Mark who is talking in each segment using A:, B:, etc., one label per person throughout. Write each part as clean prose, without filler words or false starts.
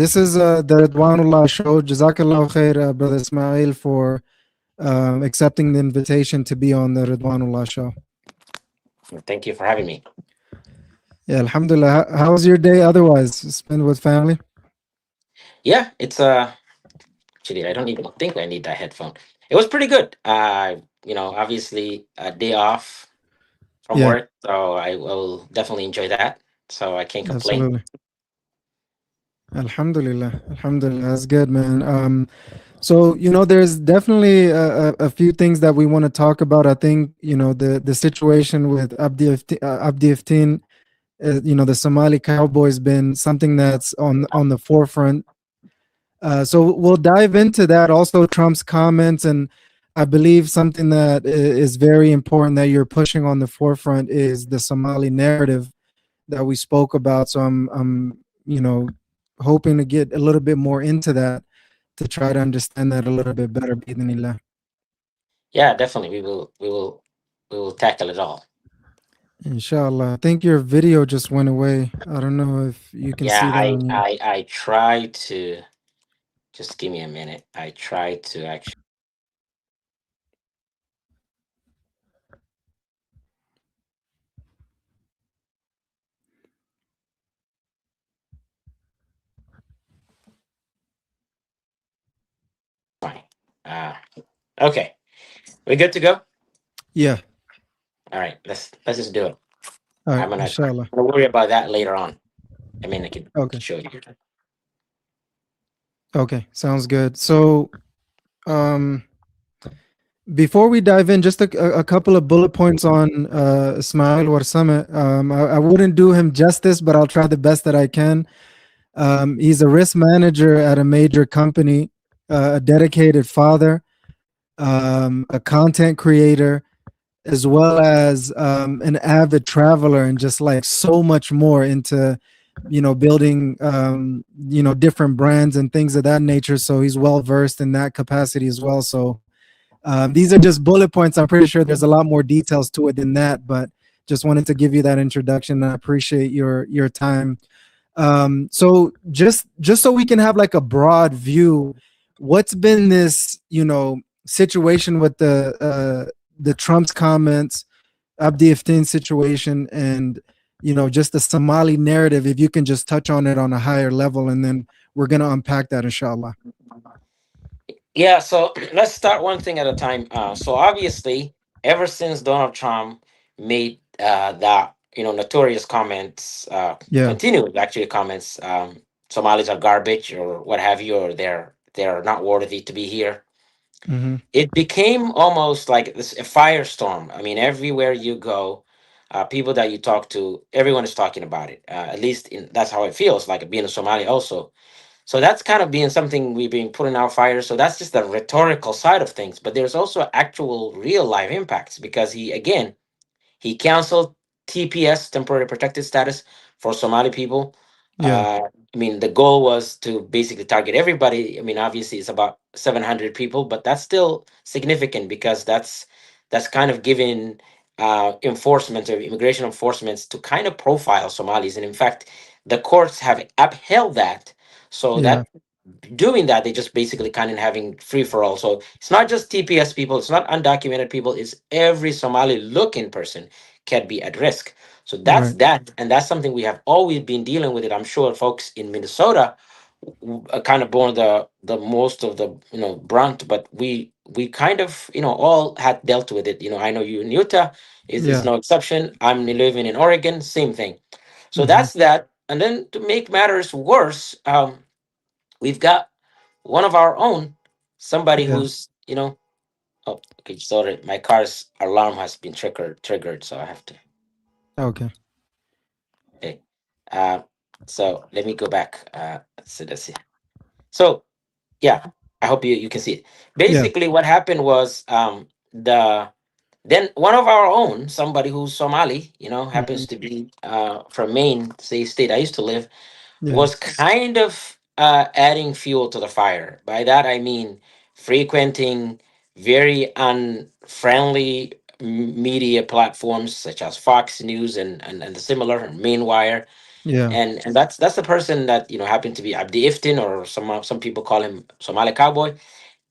A: This is the Ridwanullah show. Jazakallah khair, Brother Ismail, for accepting the invitation to be on the Ridwanullah show.
B: Thank you for having me.
A: Yeah, Alhamdulillah. How was your day otherwise? Spent with family?
B: Yeah, it's actually I don't even think I need that headphone. It was pretty good. Obviously a day off from
A: Yeah,
B: work, so I will definitely enjoy that. So I can't complain.
A: absolutely. Alhamdulillah. Alhamdulillah. That's good, man. So, there's definitely a few things that we want to talk about. I think, the situation with Abdi Iftin, the Somali Cowboy has been something that's on the forefront. So we'll dive into that. Also, Trump's comments, and I believe something that is very important that you're pushing on the forefront is the Somali narrative that we spoke about. So I'm hoping to get a little bit more into that to try to understand that a little bit better. Bismillah.
B: Yeah, definitely. We will tackle it all.
A: Inshallah. I think your video just went away. I don't know if you can
B: Yeah,
A: see that
B: I
A: on your.
B: I I try to just give me a minute. I try to actually. Fine. Uh, okay, we good to go.
A: Yeah.
B: All right, let's just do it.
A: All right.
B: I'm gonna
A: Inshallah.
B: worry about that later on. I mean, I can
A: Okay.
B: show you.
A: Okay. Sounds good. So, um, before we dive in, just a couple of bullet points on Ismail Warsame. I wouldn't do him justice, but I'll try the best that I can. He's a risk manager at a major company, a dedicated father, a content creator, as well as an avid traveler, and just like so much more into building different brands and things of that nature. So he's well versed in that capacity as well. So these are just bullet points. I'm pretty sure there's a lot more details to it than that, but just wanted to give you that introduction. I appreciate your time. So just so we can have like a broad view, what's been this situation with the Trump's comments, Abdi Iftin situation, and just the Somali narrative. If you can just touch on it on a higher level, and then we're gonna unpack that, inshallah.
B: Yeah, so let's start one thing at a time. So obviously, ever since Donald Trump made that notorious comments,
A: Yeah.
B: continued actually comments, Somalis are garbage or what have you, or they're not worthy to be here.
A: Mm-hmm.
B: It became almost like this a firestorm. I mean, everywhere you go, people that you talk to, everyone is talking about it. At least that's how it feels like being a Somali also. So that's kind of being something we've been putting out fires. So that's just the rhetorical side of things. But there's also actual real life impacts because he canceled TPS, temporary protected status, for Somali people.
A: Yeah.
B: I mean, the goal was to basically target everybody. I mean, obviously, it's about 700 people, but that's still significant because that's kind of giving enforcement or immigration enforcements to kind of profile Somalis. And in fact, the courts have upheld that. So
A: Yeah.
B: that doing that, they just basically kind of having free for all. So it's not just TPS people, it's not undocumented people, it's every Somali looking person can be at risk. So that's
A: Right.
B: that, and that's something we have always been dealing with it. I'm sure folks in Minnesota kind of borne the most of the brunt, but we kind of all had dealt with it. I know you in Utah is
A: Yeah.
B: no exception. I'm living in Oregon, same thing. So
A: Mm-hmm.
B: that's that. And then to make matters worse, we've got one of our own, somebody
A: Yeah.
B: who's oh, okay, sorry, my car's alarm has been triggered, so I have to.
A: Okay.
B: Okay, uh, so let me go back. So let's see. So yeah, I hope you can see it.
A: Yeah.
B: Basically, what happened was the then one of our own, somebody who's Somali,
A: Mm-hmm.
B: happens to be from Maine, say state I used to live,
A: Yeah.
B: was kind of adding fuel to the fire. By that I mean frequenting very unfriendly media platforms such as Fox News and the similar, Mainwire.
A: Yeah.
B: And that's the person that happened to be Abdi Iftin, or some people call him Somali Cowboy,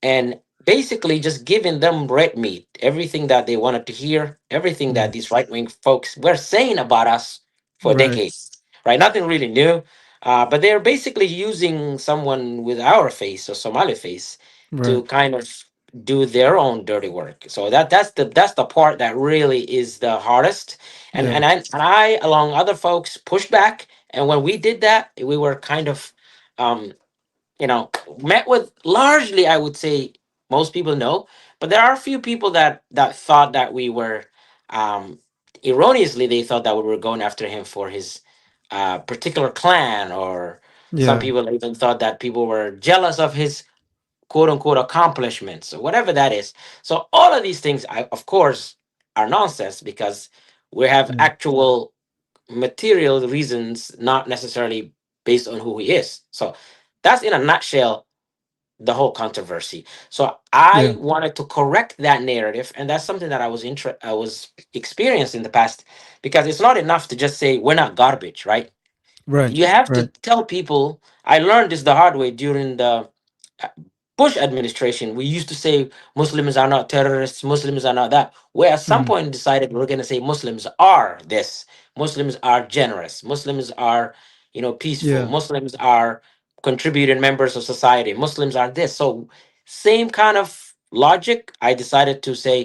B: and basically just giving them red meat, everything that they wanted to hear, everything
A: Mm.
B: that these right wing folks were saying about us for
A: Right.
B: decades, right? Nothing really new, but they're basically using someone with our face or Somali face
A: Right.
B: to kind of do their own dirty work. So that's the part that really is the hardest. And
A: Yeah.
B: I, along other folks, pushed back. And when we did that, we were kind of um, you know met with, largely, I would say, most people know, but there are a few people that thought that we were, um erroneously, they thought that we were going after him for his particular clan, or some
A: Yeah.
B: people even thought that people were jealous of his quote unquote accomplishments, or whatever that is. So all of these things, of course, are nonsense, because we have
A: Yeah.
B: actual material reasons, not necessarily based on who he is. So that's, in a nutshell, the whole controversy. So
A: Yeah.
B: I wanted to correct that narrative, and that's something that I was experienced in the past, because it's not enough to just say we're not garbage, right?
A: Right.
B: You have to
A: Right.
B: tell people. I learned this the hard way during the uh, Bush administration. We used to say Muslims are not terrorists, Muslims are not that. We at some
A: Mm.
B: point decided we're going to say Muslims are this, Muslims are generous, Muslims are, peaceful,
A: Yeah.
B: Muslims are contributing members of society, Muslims are this. So, same kind of logic. I decided to say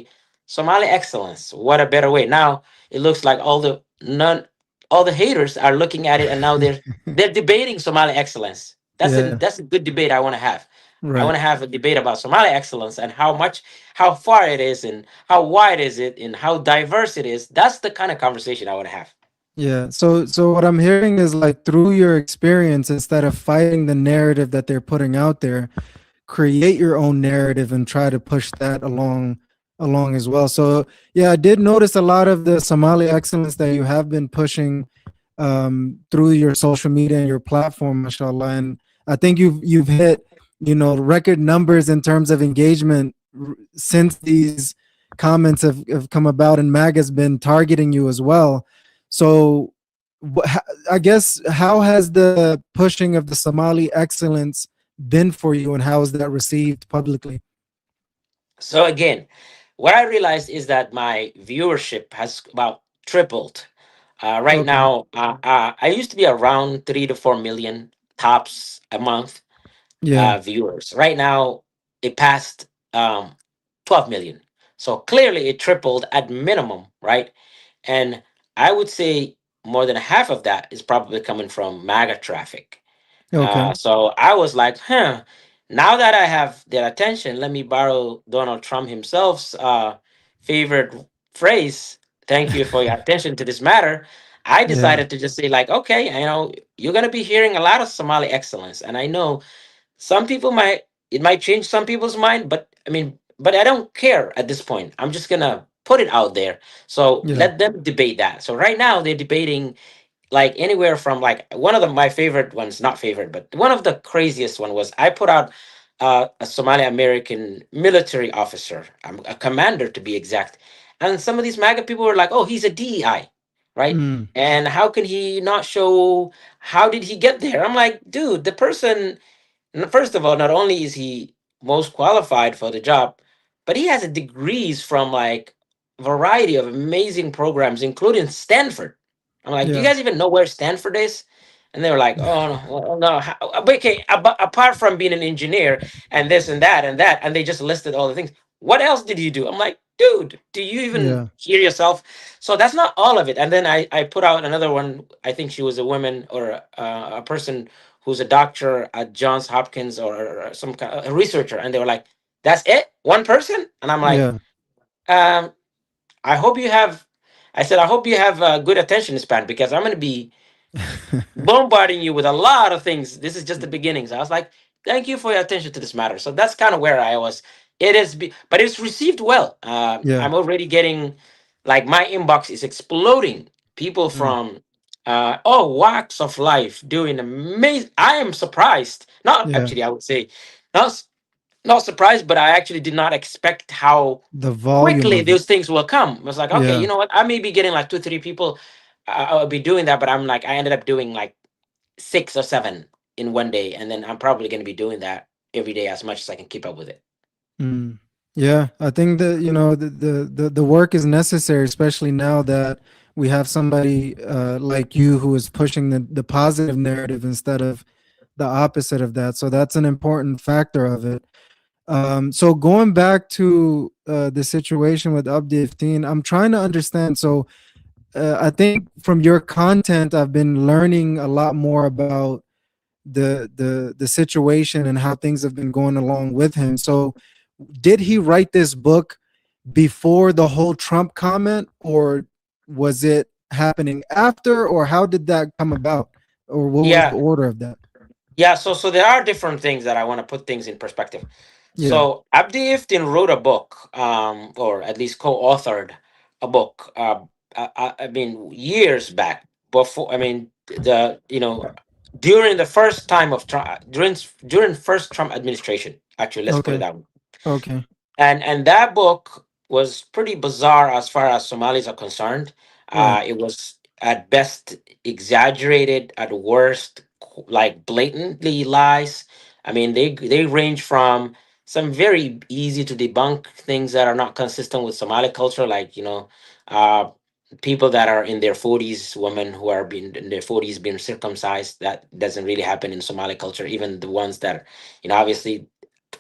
B: Somali excellence. What a better way. Now it looks like all the haters are looking at it, and now they're debating Somali excellence.
A: Yeah.
B: That's a good debate I want to have. I want
A: Right.
B: to have a debate about Somali excellence, and how far it is, and how wide is it, and how diverse it is. That's the kind of conversation I want to have.
A: Yeah. So what I'm hearing is like through your experience, instead of fighting the narrative that they're putting out there, create your own narrative and try to push that along as well. So yeah, I did notice a lot of the Somali excellence that you have been pushing through your social media and your platform, mashallah. And I think you've hit record numbers in terms of engagement since these comments have come about, and MAG has been targeting you as well. So I guess, how has the pushing of the Somali excellence been for you, and how is that received publicly?
B: So again, what I realized is that my viewership has about tripled. Right
A: Okay.
B: now, I used to be around 3 to 4 million tops a month,
A: Yeah.
B: viewers. Right now, it passed 12 million. So clearly, it tripled at minimum, right? And I would say more than half of that is probably coming from MAGA traffic.
A: Okay.
B: So I was like, now that I have their attention, let me borrow Donald Trump himself's favorite phrase. Thank you for your attention to this matter. I
A: Yeah.
B: decided to just say, like, okay, you're going to be hearing a lot of Somali excellence. And I know some people it might change some people's mind, but but I don't care at this point. I'm just gonna put it out there. So
A: Yeah.
B: let them debate that. So right now they're debating, like, anywhere from, like, one of my favorite ones, not favorite, but one of the craziest one was, I put out a Somali American military officer, a commander to be exact, and some of these MAGA people were like, "Oh, he's a DEI, right?
A: Mm.
B: And how can he not show? How did he get there?" I'm like, dude, the person. First of all, not only is he most qualified for the job, but he has a degrees from, like, variety of amazing programs, including Stanford. I'm like, do you
A: Yeah.
B: guys even know where Stanford is? And they were like, oh no, well, no. But okay, apart from being an engineer and this and that and that, and they just listed all the things. What else did you do? I'm like, dude, do you even
A: Yeah.
B: hear yourself? So that's not all of it. And then I put out another one. I think she was a woman, or a person who's a doctor at Johns Hopkins, or some kind a researcher, and they were like, "That's it, one person," and I'm like,
A: Yeah.
B: um, "I hope you have." I said, "I hope you have a good attention span, because I'm going to be bombarding you with a lot of things. This is just the beginning." So I was like, "Thank you for your attention to this matter." So that's kind of where I was. But it's received well.
A: Yeah.
B: I'm already getting, like, my inbox is exploding. People
A: Mm.
B: from all walks of life doing amazing. I am surprised. Not
A: Yeah.
B: actually, I would say, not s- not surprised, but I actually did not expect how
A: The volume
B: quickly
A: of it.
B: those things will come. I was like, okay,
A: Yeah.
B: you know what? I may be getting like two, three people. I'll be doing that, but I'm like, I ended up doing like 6 or 7 in one day, and then I'm probably going to be doing that every day as much as I can keep up with it.
A: Mm. Yeah, I think that the work is necessary, especially now that we have somebody like you who is pushing the positive narrative instead of the opposite of that. So that's an important factor of it. So going back to the situation with Abdi Iftin, I'm trying to understand. So I think from your content, I've been learning a lot more about the situation and how things have been going along with him. So did he write this book before the whole Trump comment, or was it happening after, or how did that come about, or what was the
B: Yeah,
A: order of that?
B: yeah. So there are different things that I want to put things in perspective.
A: Yeah.
B: So Abdi Iftin wrote a book, or at least co-authored a book. I mean, years back before. I mean, the during the first time of Trump, during first Trump administration. Actually, let's put it
A: Okay.
B: that way.
A: Okay.
B: And that book was pretty bizarre as far as Somalis are concerned.
A: Right.
B: It was at best exaggerated, at worst like blatantly lies. I mean, they range from some very easy to debunk things that are not consistent with Somali culture, like uh, people that are in their 40s, women who are being in their 40s being circumcised. That doesn't really happen in Somali culture. Even the ones that, obviously,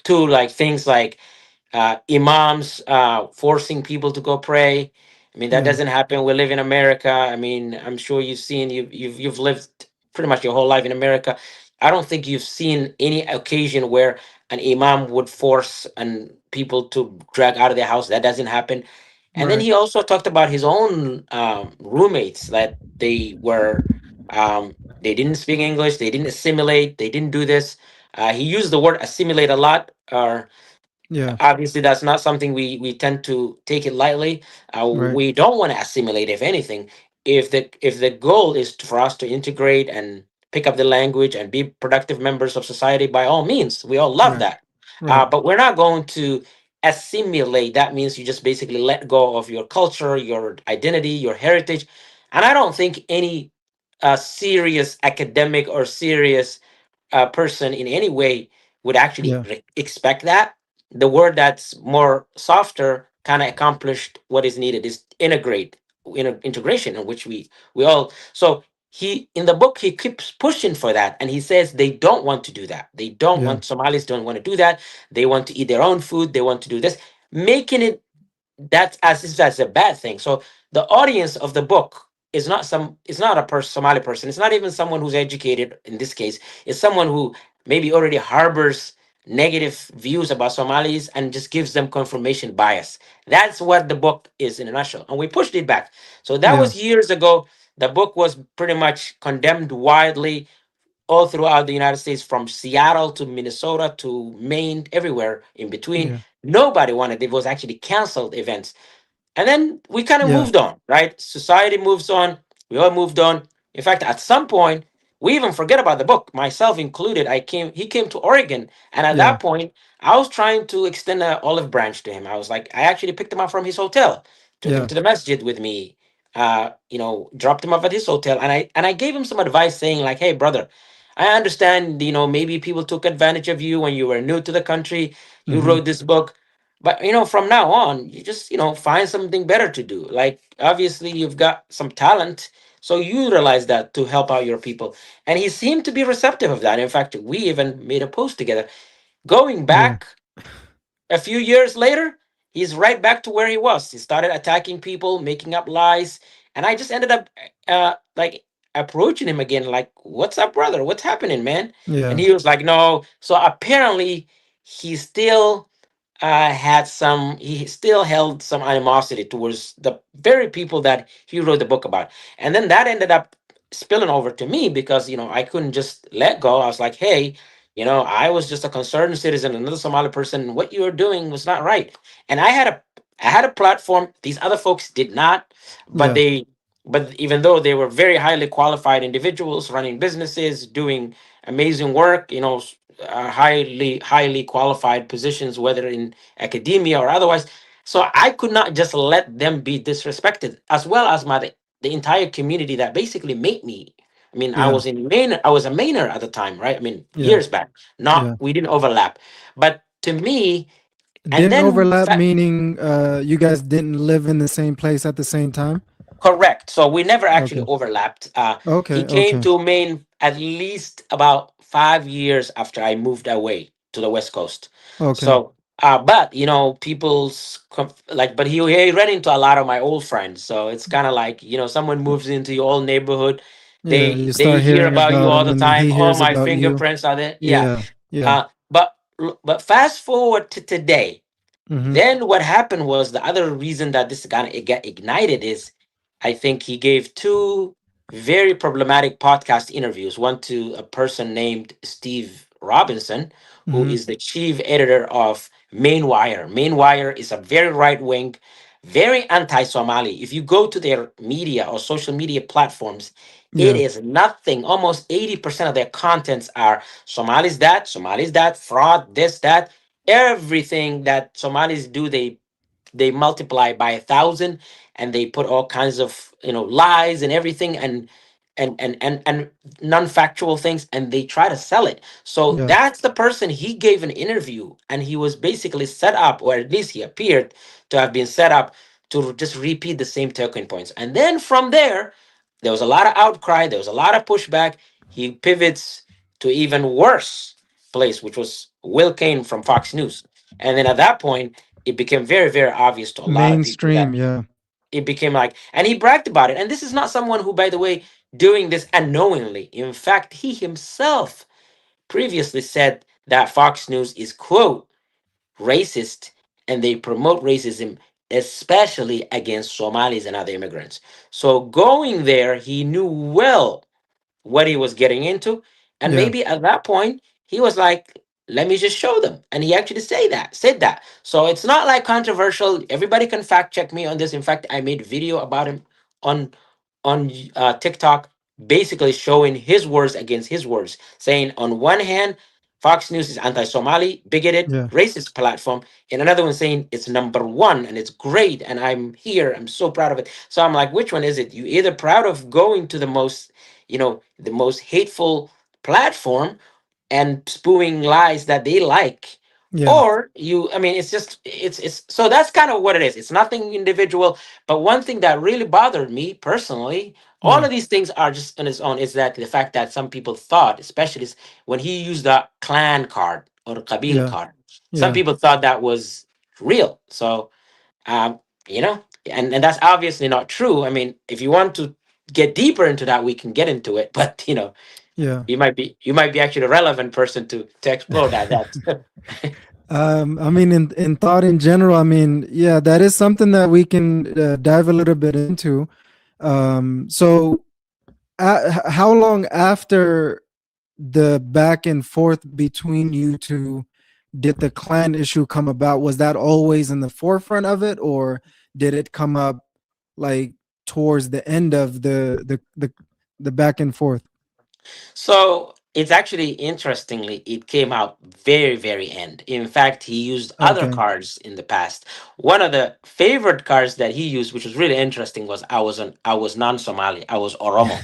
B: to like things like imams forcing people to go pray. I mean, that
A: Yeah.
B: doesn't happen. We live in America. I mean, I'm sure you've lived pretty much your whole life in America. I don't think you've seen any occasion where an imam would force and people to drag out of their house. That doesn't happen. And then
A: Right.
B: he also talked about his own roommates, that they didn't speak English, they didn't assimilate, they didn't do this. He used the word assimilate a lot.
A: Yeah.
B: Obviously, that's not something we tend to take it lightly.
A: Right.
B: We don't want to assimilate. If anything, if the goal is for us to integrate and pick up the language and be productive members of society, by all means, we all love
A: Right.
B: that.
A: Right.
B: But we're not going to assimilate. That means you just basically let go of your culture, your identity, your heritage. And I don't think any serious academic or serious person in any way would actually
A: Yeah.
B: expect that. The word that's more softer kind of accomplished what is needed, is integrate, integration, in which we all. So he, in the book, he keeps pushing for that, and he says they don't want to do that. They don't
A: Yeah.
B: want Somalis don't want to do that. They want to eat their own food. They want to do this, making it that's as if that's a bad thing. So the audience of the book is not it's not a Somali person. It's not even someone who's educated in this case. It's someone who maybe already harbors negative views about Somalis and just gives them confirmation bias. That's what the book is in a nutshell. And we pushed it back. So that
A: Yeah.
B: was years ago. The book was pretty much condemned widely all throughout the United States, from Seattle to Minnesota to Maine, everywhere in between.
A: Yeah.
B: Nobody wanted it. It was actually canceled events. And then we kind of
A: Yeah.
B: moved on, right? Society moves on. We all moved on. In fact, at some point, we even forget about the book, myself included. He came to Oregon, and at
A: Yeah.
B: that point, I was trying to extend an olive branch to him. I was like, I actually picked him up from his hotel, took him
A: Yeah.
B: to the masjid with me, dropped him off at his hotel, and I gave him some advice, saying like, hey, brother, I understand, maybe people took advantage of you when you were new to the country. You
A: Mm-hmm.
B: wrote this book, but from now on, you just find something better to do. Like, obviously you've got some talent, so you utilize that to help out your people. And he seemed to be receptive of that. In fact, we even made a post together. Going
A: Yeah.
B: back a few years later, he's right back to where he was. He started attacking people, making up lies, and I just ended up like approaching him again, like, "What's up, brother? What's happening, man?" And
A: Yeah.
B: he was like, "No." So apparently, he still he still held some animosity towards the very people that he wrote the book about. And then that ended up spilling over to me, because I couldn't just let go. I was like, hey, I was just a concerned citizen, another Somali person. What you were doing was not right. And I had a platform. These other folks did not, but
A: Yeah.
B: even though they were very highly qualified individuals running businesses, doing amazing work, highly qualified positions, whether in academia or otherwise. So I could not just let them be disrespected, as well as the entire community that basically made me. I mean, I
A: Yeah.
B: was in Maine. I was a Mainer at the time, right? I mean,
A: Yeah.
B: years back. Not
A: Yeah.
B: we didn't overlap, but to me, and
A: Didn't
B: then
A: overlap, meaning you guys didn't live in the same place at the same time?
B: correct. So we never actually
A: Okay.
B: overlapped. He
A: Okay.
B: came
A: Okay.
B: to Maine at least about 5 years after I moved away to the West Coast.
A: Okay.
B: So, but you know, like, but he ran into a lot of my old friends. So it's kind of like, you know, someone moves into your old neighborhood,
A: Yeah, you
B: they
A: start
B: hear
A: hearing
B: about you
A: about
B: all
A: him
B: the
A: and then
B: time.
A: he
B: All
A: hears
B: my
A: about you.
B: fingerprints are there. Yeah.
A: Yeah. Yeah.
B: Uh, but but fast forward to today.
A: Mhm.
B: Then what happened was the other reason that this kind of got ignited is I think he gave two very problematic podcast interviews. One to a person named Steve Robinson, who
A: Mhm.
B: is the chief editor of Mainwire. Mainwire is a very right wing, very anti Somali. If you go to their media or social media platforms, it
A: Yeah.
B: is nothing. Almost 80% of their contents are Somalis that, fraud, this, that. Everything that Somalis do, they multiply by 1,000, and they put all kinds of lies and everything, and non-factual things, and they try to sell it. So
A: Yeah.
B: that's the person he gave an interview, and he was basically set up, or at least he appeared to have been set up to just repeat the same talking points. And then from there was a lot of outcry, there was a lot of pushback. He pivots to even worse place, which was Will Kane from Fox News. And then at that point, it became very, very obvious to a lot of people
A: Mainstream,
B: that
A: yeah.
B: it became like, and he bragged about it. And this is not someone who, by the way, doing this unknowingly. In fact, he himself previously said that Fox News is, quote, racist, and they promote racism, especially against Somalis and other immigrants. So going there, he knew well what he was getting into. And
A: Yeah.
B: maybe at that point, he was like, let me just show them. And he actually said that. So it's not like controversial. Everybody can fact check me on this. In fact, I made a video about him on TikTok, basically showing his words against his words, saying on one hand, Fox News is anti-Somali, bigoted,
A: Yeah.
B: racist platform, and another one saying it's number one and it's great and I'm here, I'm so proud of it. So I'm like, which one is it? You either proud of going to the most hateful platform and spewing lies that they like,
A: Yeah.
B: or you, I mean, it's just it's so that's kind of what it is. It's nothing individual. But one thing that really bothered me personally, all
A: Yeah.
B: of these things are just on its own, is that the fact that some people thought, especially when he used the clan card or the Kabil
A: Yeah.
B: card, some
A: Yeah.
B: people thought that was real. So um, and that's obviously not true. I mean, if you want to get deeper into that, we can get into it. But
A: Yeah.
B: you might be actually the relevant person to explore that. That
A: I mean, in thought in general, I mean, yeah, that is something that we can dive a little bit into. So, how long after the back and forth between you two did the clan issue come about? Was that always in the forefront of it, or did it come up like towards the end of the back and forth?
B: So it's actually interestingly, it came out very, very end. In fact, he used other
A: Okay.
B: cards in the past. One of the favorite cards that he used, which was really interesting, was I was non-Somali, I was Oromo,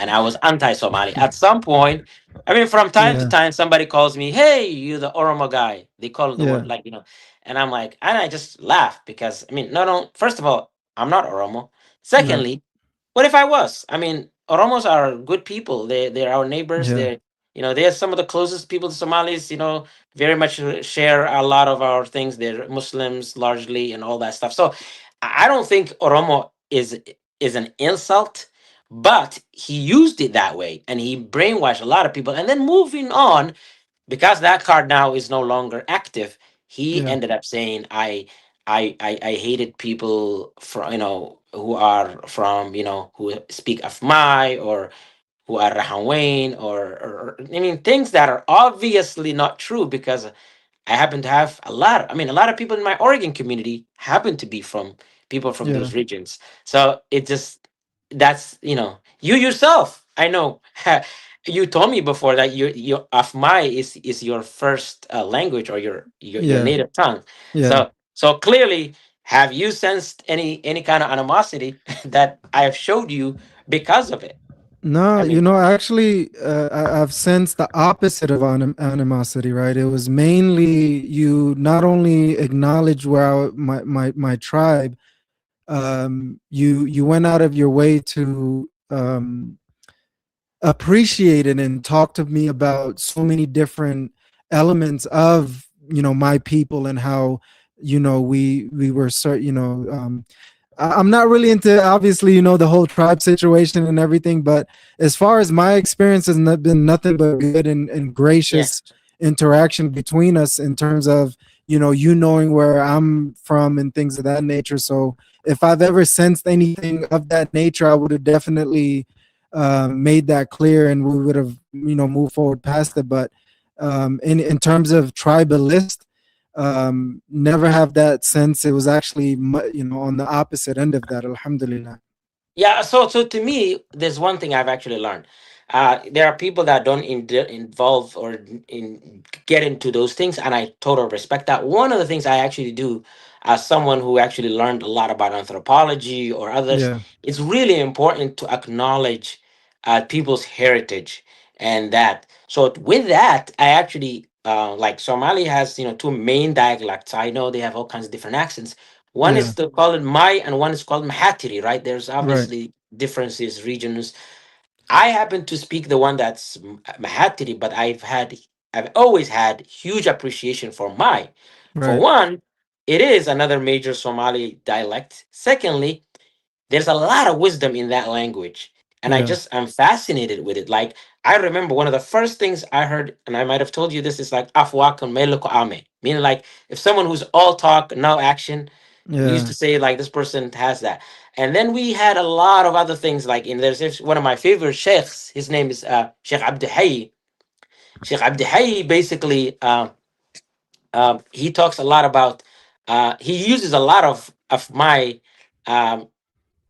B: and I was anti-Somali. At some point, I mean, from time to
A: Yeah.
B: time, somebody calls me, "Hey, you the Oromo guy." They call it the word
A: Yeah.
B: like and I'm like, and I just laugh because I mean, no, first of all, I'm not Oromo.
A: Right.
B: Secondly, what if I was? I mean, Oromos are good people. They're our neighbors.
A: Yeah.
B: They're some of the closest people to Somalis. Very much share a lot of our things. They're Muslims largely and all that stuff. So I don't think Oromo is an insult, but he used it that way and he brainwashed a lot of people. And then moving on, because that card now is no longer active, he
A: Yeah.
B: ended up saying, I hated people from who are from who speak Afmai, or who are Rahanwain, or I mean things that are obviously not true, because I happen to have a lot of people in my Oregon community happen to be from people from
A: Yeah.
B: those regions. So it just, that's, you yourself, I know, you told me before that your Afmai is your first language, or your
A: Yeah.
B: native tongue.
A: Yeah.
B: So clearly, Have you sensed any kind of animosity that I have showed you because of it?
A: No,
B: I mean,
A: actually, I've sensed the opposite of animosity, right? It was mainly you not only acknowledge where my tribe, you went out of your way to appreciate it and talk to me about so many different elements of my people and how we were I'm not really into, obviously, the whole tribe situation and everything, but as far as my experience has not been nothing but good and
B: yeah,
A: gracious interaction between us in terms of you knowing where I'm from and things of that nature. So if I've ever sensed anything of that nature, I would have definitely made that clear, and we would have moved forward past it. But in terms of tribalist, never have that sense. It was actually on the opposite end of that, alhamdulillah.
B: yeah. So to me, there's one thing I've actually learned. There are people that don't involve or get into those things, and I totally respect that. One of the things I actually do, as someone who actually learned a lot about anthropology or others,
A: Yeah,
B: it's really important to acknowledge people's heritage and that. So with that, I actually like Somali has two main dialects. I know they have all kinds of different accents. One is
A: yeah,
B: still called Mai, and one is called Mahatiri, right? There's
A: right,
B: obviously differences, regions. I happen to speak the one that's Mahatiri, but I've always had huge appreciation for Mai. For
A: right.
B: one, it is another major Somali dialect. Secondly, there's a lot of wisdom in that language, and
A: Yeah,
B: I'm fascinated with it. Like, I remember one of the first things I heard, and I might have told you this, is like afwakun meluko ame, meaning like if someone who's all talk no action. We used
A: yeah,
B: to say like this person has that. And then we had a lot of other things, like in there's one of my favorite sheikhs. His name is Sheikh Abdi Hayy. Sheikh Abdi Hayy basically he talks a lot about he uses a lot of my um,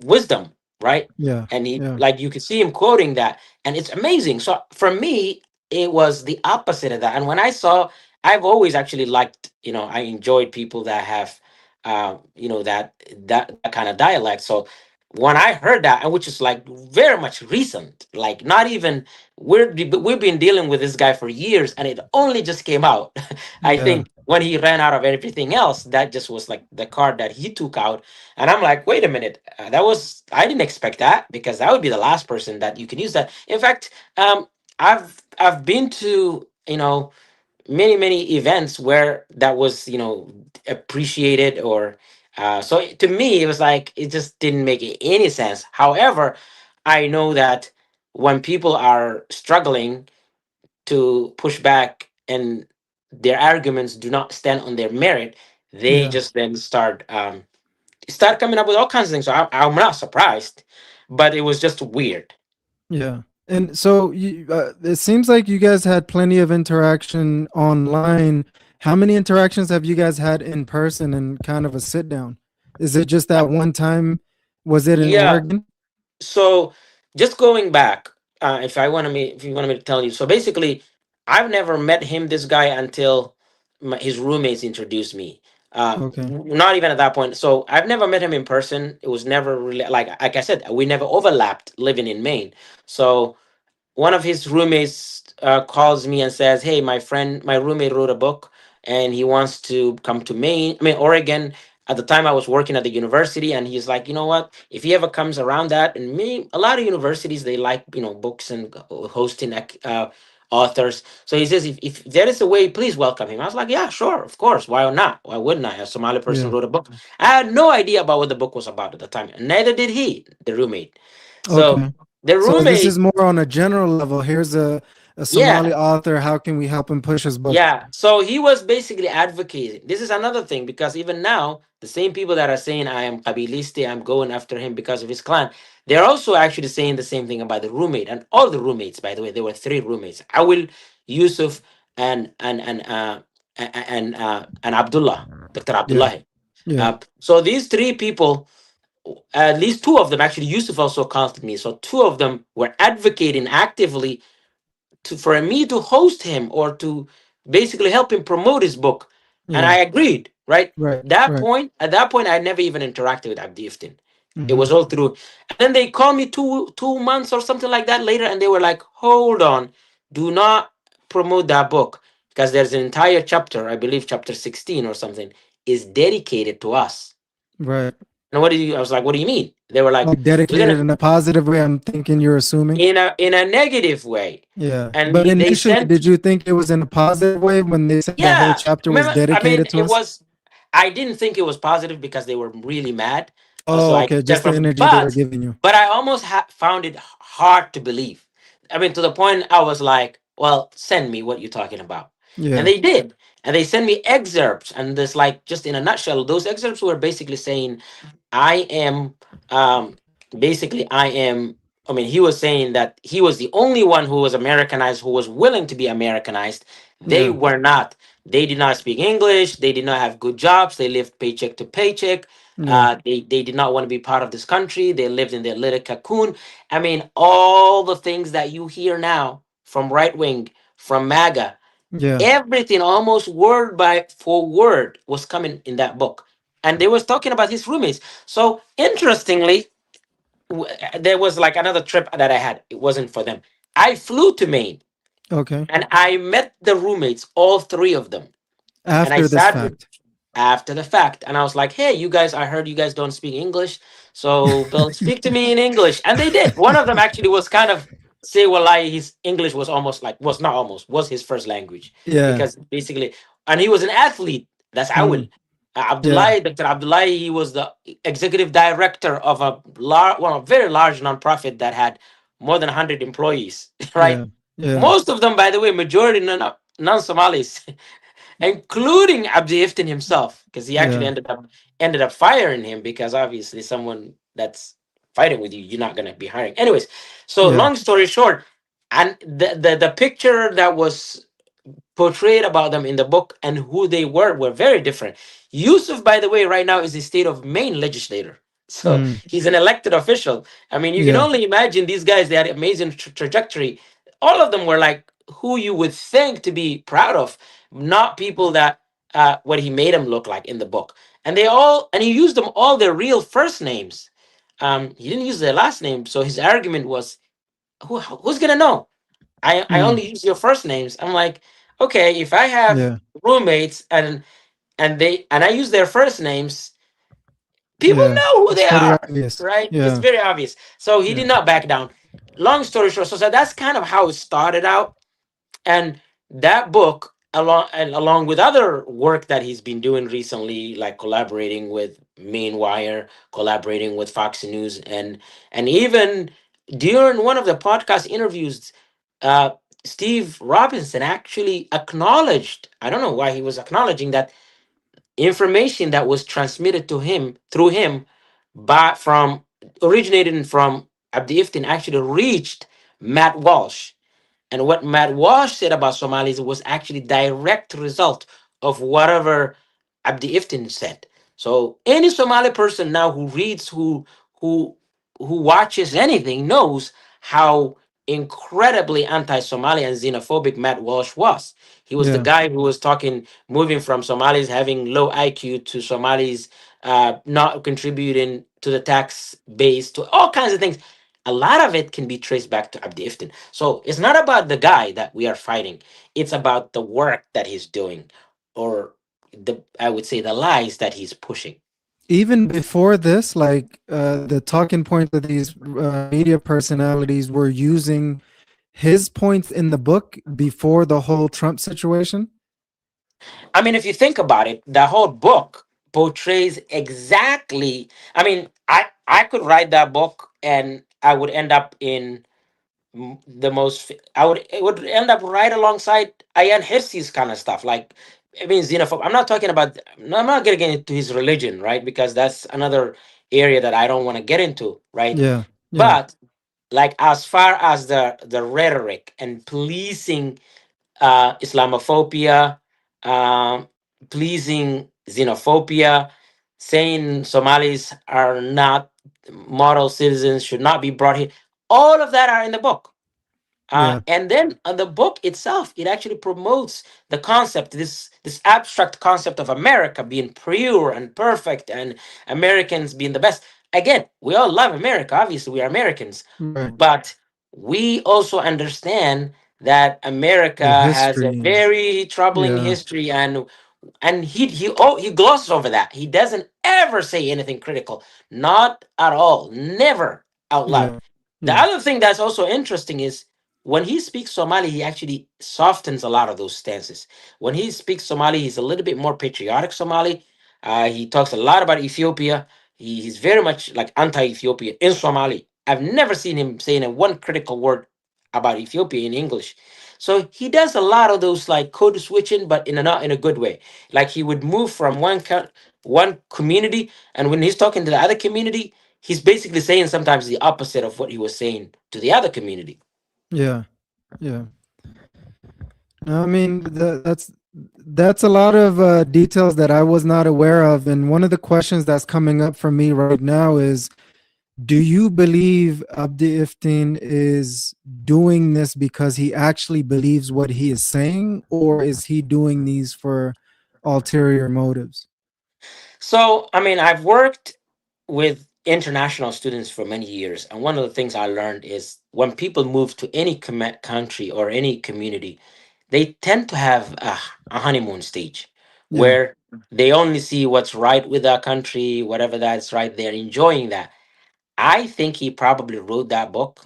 B: wisdom, right?
A: yeah,
B: And he,
A: yeah,
B: like, you can see him quoting that, and it's amazing. So for me, it was the opposite of that. And when I saw, I've always actually liked, I enjoyed people that have, that kind of dialect. So when I heard that, and which is like very much recent, like not even we've been dealing with this guy for years, and it only just came out. I
A: yeah,
B: think when he ran out of everything else, that just was like the card that he took out. And I'm like, wait a minute, I didn't expect that, because that would be the last person that you can use that. In fact, I've been to many events where that was appreciated, or so to me it was like it just didn't make any sense. However, I know that when people are struggling to push back and their arguments do not stand on their merit, they
A: yeah,
B: just then start coming up with all kinds of things. So I'm not surprised, but it was just weird.
A: yeah. And so it seems like you guys had plenty of interaction online. How many interactions have you guys had in person and kind of a sit down? Is it just
B: Uh,
A: that one time? Was it in
B: yeah.
A: Oregon?
B: So just going back, if you want me to tell you, so basically, I've never met him, this guy, until his roommates introduced me.
A: Okay.
B: Not even at that point. So I've never met him in person. It was never really like I said, we never overlapped living in Maine. So one of his roommates calls me and says, "Hey, my roommate wrote a book, and he wants to come to Oregon." At the time, I was working at the university, and he's like, "You know what? If he ever comes around that, and a lot of universities, they like books and hosting authors." So he says, if there is a way, please welcome him. I was like, "Yeah, sure, of course. Why not? Why wouldn't I? A Somali person
A: Yeah.
B: wrote a book." I had no idea about what the book was about at the time, and neither did he, the roommate. So
A: Okay.
B: the
A: So this
B: roommate.
A: is more on a general level. Here's a Somali
B: Yeah,
A: author. How can we help him push his book?
B: yeah. So he was basically advocating. This is another thing, because even now, the same people that are saying I am Kabiliste, I'm going after him because of his clan, they're also actually saying the same thing about the roommate, and all the roommates. By the way, there were three roommates: Awil, Yusuf, and Abdullah, Dr.
A: Yeah.
B: Abdullah.
A: Yeah.
B: So these three people, at least two of them, actually, Yusuf also counted me. So two of them were advocating actively for me to host him, or to basically help him promote his book. And
A: Yeah.
B: I agreed. right?
A: Right.
B: That
A: Right.
B: point, at that point, I never even interacted with Abdi Iftin. It
A: Hmm.
B: was all through. And then they called me two months or something like that later, and they were like, "Hold on, do not promote that book because there's an entire chapter, I believe, chapter 16 or something, is dedicated to us."
A: Right.
B: And what do you? I was like, "What do you mean?" They were like,
A: Like
B: "We're
A: dedicated
B: gonna
A: in a positive way. I'm thinking you're assuming.
B: in a negative way,"
A: Yeah.
B: and
A: But
B: they
A: initially,
B: sent.
A: did you think it was in a positive way when they said that whole
B: Yeah,
A: chapter was
B: remember, I mean,
A: dedicated to
B: it
A: us?
B: was. I didn't think it was positive because they were really mad. So
A: Oh,
B: I
A: okay.
B: said
A: Just the
B: from,
A: energy they were giving you.
B: but I almost found it hard to believe. I mean, to the point I was like, "Well, send me what you're talking about," and
A: Yeah.
B: they did, and they sent me excerpts, and this like just in a nutshell, those excerpts were basically saying I am basically I am I mean he was saying that he was the only one who was Americanized who was willing to be Americanized. They
A: Yeah.
B: were not. They did not speak English. They did not have good jobs. They lived paycheck to paycheck.
A: Yeah.
B: They did not want to be part of this country. They lived in their little cocoon. I mean, all the things that you hear now from right wing, from MAGA,
A: Yeah.
B: everything almost word by for word was coming in that book, and they was talking about his roommates. So interestingly, there was like another trip that I had. It wasn't for them. I flew to Maine
A: Okay.
B: and I met the roommates, all three of them, and I
A: After this
B: sat with
A: fact.
B: after the fact. And I was like, "Hey, you guys, I heard you guys don't speak English. So, Bill, speak to me in English." And they did. One of them actually was kind of say, well, like his English was almost like, was not almost, was his first language.
A: Yeah.
B: Because basically, and he was an athlete. That's Awil.
A: Mm. Yeah.
B: Abdullahi, Dr. Abdullahi, he was the executive director of a very large nonprofit that had more than 100 employees, right?
A: Yeah. Yeah.
B: Most of them, by the way, majority non-Somalis, including Abdi Iftin himself, because he actually
A: Yeah.
B: ended up firing him because obviously someone that's fighting with you, you're not gonna be hiring. Anyways, so
A: Yeah.
B: long story short, and the picture that was portrayed about them in the book and who they were very different. Yusuf, by the way, right now is the state of Maine legislator. So
A: Mm.
B: he's an elected official. I mean, you can
A: Yeah.
B: only imagine these guys, they had amazing trajectory. All of them were like who you would think to be proud of, not people that what he made them look like in the book. And he used them all their real first names. He didn't use their last name. So his argument was, who's gonna know? I
A: Mm.
B: only use your first names. I'm like, okay, if I have
A: Yeah.
B: roommates and I use their first names, people
A: Yeah.
B: know who
A: It's
B: they
A: pretty
B: are,
A: obvious.
B: right? It's
A: Yeah.
B: very obvious. So he
A: Yeah.
B: did not back down. Long story short, so that's kind of how it started out. And that book, along with other work that he's been doing recently, like collaborating with Mainwire, collaborating with Fox News, and even during one of the podcast interviews, uh, Steve Robinson actually acknowledged. I don't know why he was acknowledging that information that was transmitted to him through him, but from originated from Abdi Iftin actually reached Matt Walsh, and what Matt Walsh said about Somalis was actually direct result of whatever Abdi Iftin said. So any Somali person now who reads, who who watches anything knows how incredibly anti-Somali and xenophobic Matt Walsh was. He was the
A: Yeah.
B: guy who was talking, moving from Somalis having low IQ to Somalis not contributing to the tax base, to all kinds of things. A lot of it can be traced back to Abdi Iftin. So it's not about the guy that we are fighting. It's about the work that he's doing, or the I would say the lies that he's pushing.
A: Even before this, like the talking points that these media personalities were using his points in the book before the whole Trump situation.
B: I mean, if you think about it, the whole book portrays exactly. I mean, I could write that book and I would end up in the most. I would it would end up right alongside Ayan Hirsi's kind of stuff. Like, I mean, xenophobe. I'm not talking about. I'm not getting into his religion, right? Because that's another area that I don't want to get into, right?
A: Yeah. Yeah.
B: But like, as far as the rhetoric and policing Islamophobia, um, pleasing xenophobia, saying Somalis are not model citizens, should not be brought here. All of that are in the book.
A: Yeah.
B: And then the book itself, it actually promotes the concept, this abstract concept of America being pure and perfect, and Americans being the best. Again, we all love America. Obviously, we are Americans,
A: Right.
B: but we also understand that
A: The
B: America has a
A: history and
B: very troubling
A: yeah.
B: history, and he glosses over that. He doesn't ever say anything critical, not at all, never out loud.
A: Yeah.
B: The
A: Yeah.
B: other thing that's also interesting is when he speaks Somali, he actually softens a lot of those stances. When he speaks Somali, he's a little bit more patriotic Somali. He talks a lot about Ethiopia. He's very much like anti-Ethiopia in Somali. I've never seen him saying a one critical word about Ethiopia in English. So he does a lot of those like code switching, but in a not in a good way. Like he would move from one community, and when he's talking to the other community, he's basically saying sometimes the opposite of what he was saying to the other community.
A: Yeah. Yeah. No, I mean that's a lot of details that I was not aware of, and one of the questions that's coming up for me right now is, do you believe Abdi Iftin is doing this because he actually believes what he is saying, or is he doing these for ulterior motives?
B: So, I mean, I've worked with international students for many years, and one of the things I learned is when people move to any country or any community, they tend to have a honeymoon stage
A: Yeah.
B: where they only see what's right with that country, whatever that's right, they're enjoying that. I think he probably wrote that book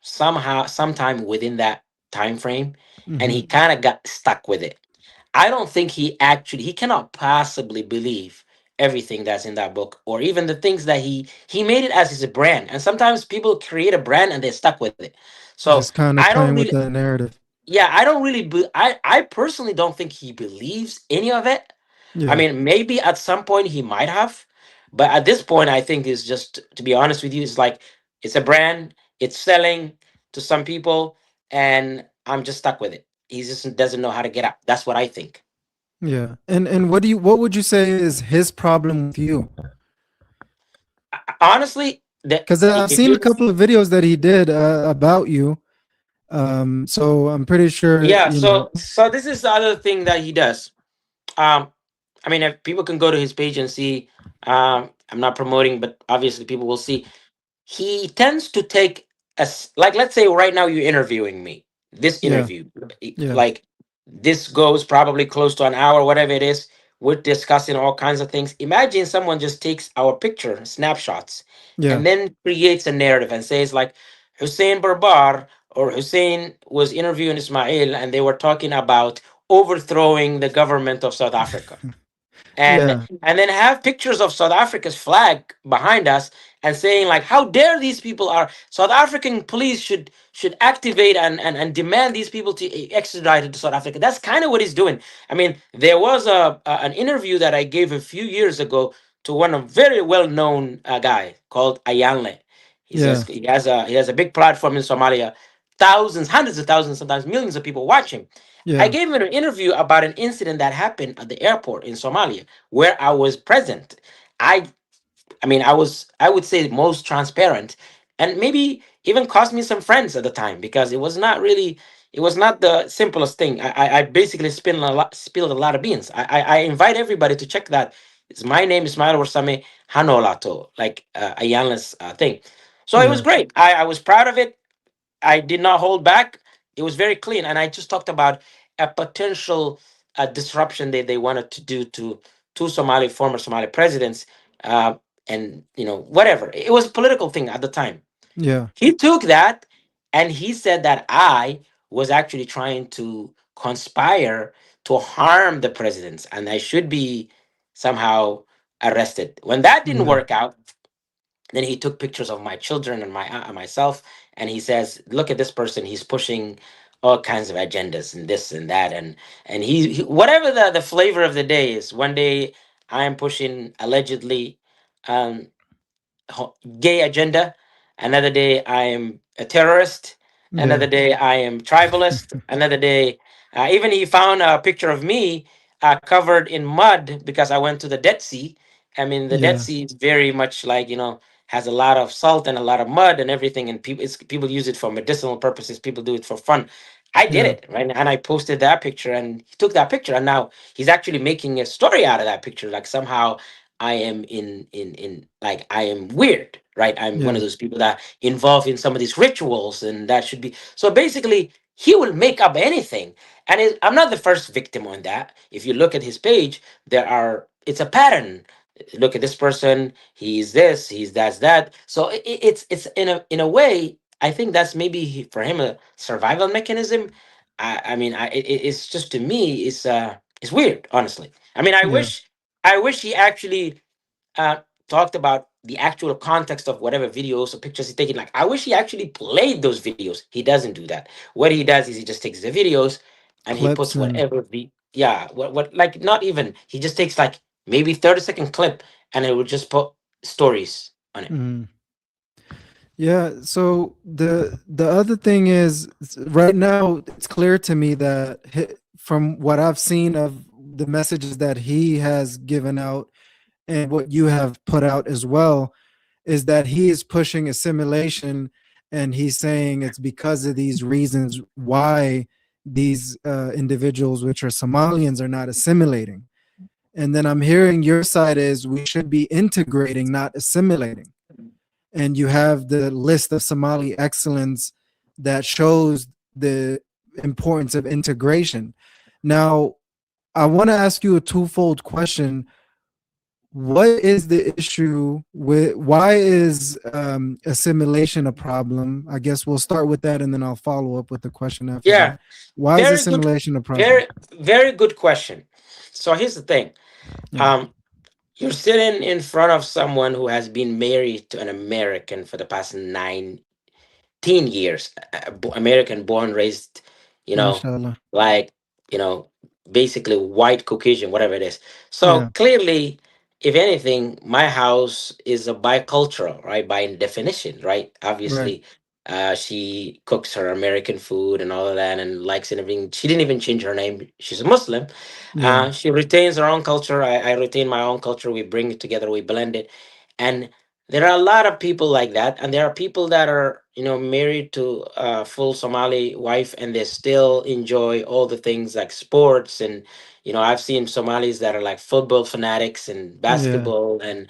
B: somehow, sometime within that time frame, and
A: Hmm.
B: he kind of got stuck with it. I don't think he cannot possibly believe everything that's in that book, or even the things that he made it as his brand. And sometimes people create a brand and they're stuck with it. So
A: Just kind
B: I
A: of
B: don't
A: playing
B: really,
A: with that narrative.
B: yeah, I don't really, I personally don't think he believes any of it. I
A: Yeah.
B: mean, maybe at some point he might have, but at this point, I think it's just, to be honest with you, it's like it's a brand, it's selling to some people, and I'm just stuck with it. He just doesn't know how to get out. That's what I think.
A: Yeah. And what would you say is his problem with you?
B: Honestly,
A: Because I've
B: if
A: seen
B: you,
A: a couple of videos that he did about you. So I'm pretty sure,
B: yeah.
A: you know.
B: So this is the other thing that he does. Um, I mean, if people can go to his page and see. I'm not promoting, but obviously people will see. He tends to take as, like, let's say right now you're interviewing me. This
A: Yeah.
B: interview,
A: Yeah.
B: like, this goes probably close to an hour, whatever it is. We're discussing all kinds of things. Imagine someone just takes our picture snapshots
A: Yeah.
B: and then creates a narrative and says like Hussein Barbaar or Hussein was interviewing Ismail and they were talking about overthrowing the government of South Africa,
A: Yeah.
B: and then have pictures of South Africa's flag behind us and saying like, how dare these people are South African police should activate and demand these people to extradite to South Africa. That's kind of what he's doing. I mean, there was an interview that I gave a few years ago to one of very well known guy called Ayanle.
A: Yeah.
B: He has a big platform in Somalia, thousands, hundreds of thousands, sometimes millions of people watch him. I
A: Yeah.
B: gave him an interview about an incident that happened at the airport in Somalia where I was present. I I mean, I would say most transparent, and maybe even cost me some friends at the time because it was not the simplest thing. I basically spilled a lot of beans. I invite everybody to check that. It's my name, Ismail Warsame Hanolato, like Ayanla's thing. So it was
A: Yeah.
B: great. I was proud of it. I did not hold back. It was very clean, and I just talked about a potential disruption they wanted to do to Somali former Somali presidents, uh, and whatever. It was a political thing at the time.
A: Yeah.
B: He took that, and he said that I was actually trying to conspire to harm the presidents, and I should be somehow arrested. When that didn't
A: Yeah.
B: work out, then he took pictures of my children and myself, and he says, "Look at this person. He's pushing all kinds of agendas and this and that, and whatever the flavor of the day is. One day I am pushing allegedly um, gay agenda. Another day I am a terrorist. Another
A: Yeah.
B: day I am tribalist. Another day, even he found a picture of me covered in mud because I went to the Dead Sea. I mean, the Dead
A: Yeah.
B: Sea is very much like has a lot of salt and a lot of mud and everything, and people use it for medicinal purposes. People do it for fun. I did
A: Yeah.
B: it, right, and I posted that picture, and he took that picture, and now he's actually making a story out of that picture. Like somehow I am in like I am weird, right? I'm one of
A: Yeah.
B: those people that involved in some of these rituals, and that should be so. Basically, he will make up anything, and I'm not the first victim on that. If you look at his page, it's a pattern. Look at this person. He's this. He's that. So it's in a way. I think that's maybe for him a survival mechanism. I mean, it's just to me, it's weird, honestly. I mean,
A: Yeah.
B: I wish he actually uh, talked about the actual context of whatever videos or pictures he's taking. Like, I wish he actually played those videos. He doesn't do that. What he does is he just takes the videos and he
A: Clips
B: puts
A: and
B: whatever yeah, what like not even he just takes like maybe 30-second clip and it will just put stories on it.
A: mm. Yeah, so the other thing is right now it's clear to me that from what I've seen of the messages that he has given out and what you have put out as well is that he is pushing assimilation, and he's saying it's because of these reasons why these individuals, which are Somalians, are not assimilating. And then I'm hearing your side is we should be integrating, not assimilating. And you have the list of Somali excellence that shows the importance of integration. Now, I want to ask you a twofold question. What is the issue with why is assimilation a problem? I guess we'll start with that and then I'll follow up with the question after
B: Yeah,
A: that. Why is
B: very good,
A: assimilation a problem?
B: very very good question. So here's the thing.
A: Yeah,
B: Um, you're sitting in front of someone who has been married to an American for the past 19 years, American born, raised, you know,
A: mashallah.
B: like, you know, basically white Caucasian, whatever it is. So
A: Yeah,
B: clearly, if anything, my house is a bicultural, right? By definition, right?
A: right.
B: Obviously, she cooks her American food and all of that and likes and everything. She didn't even change her name. She's a Muslim.
A: Yeah,
B: She retains her own culture. I retain my own culture. We bring it together, we blend it. And there are a lot of people like that, and there are people that are, married to a full Somali wife, and they still enjoy all the things like sports. And I've seen Somalis that are like football fanatics and
A: yeah,
B: basketball and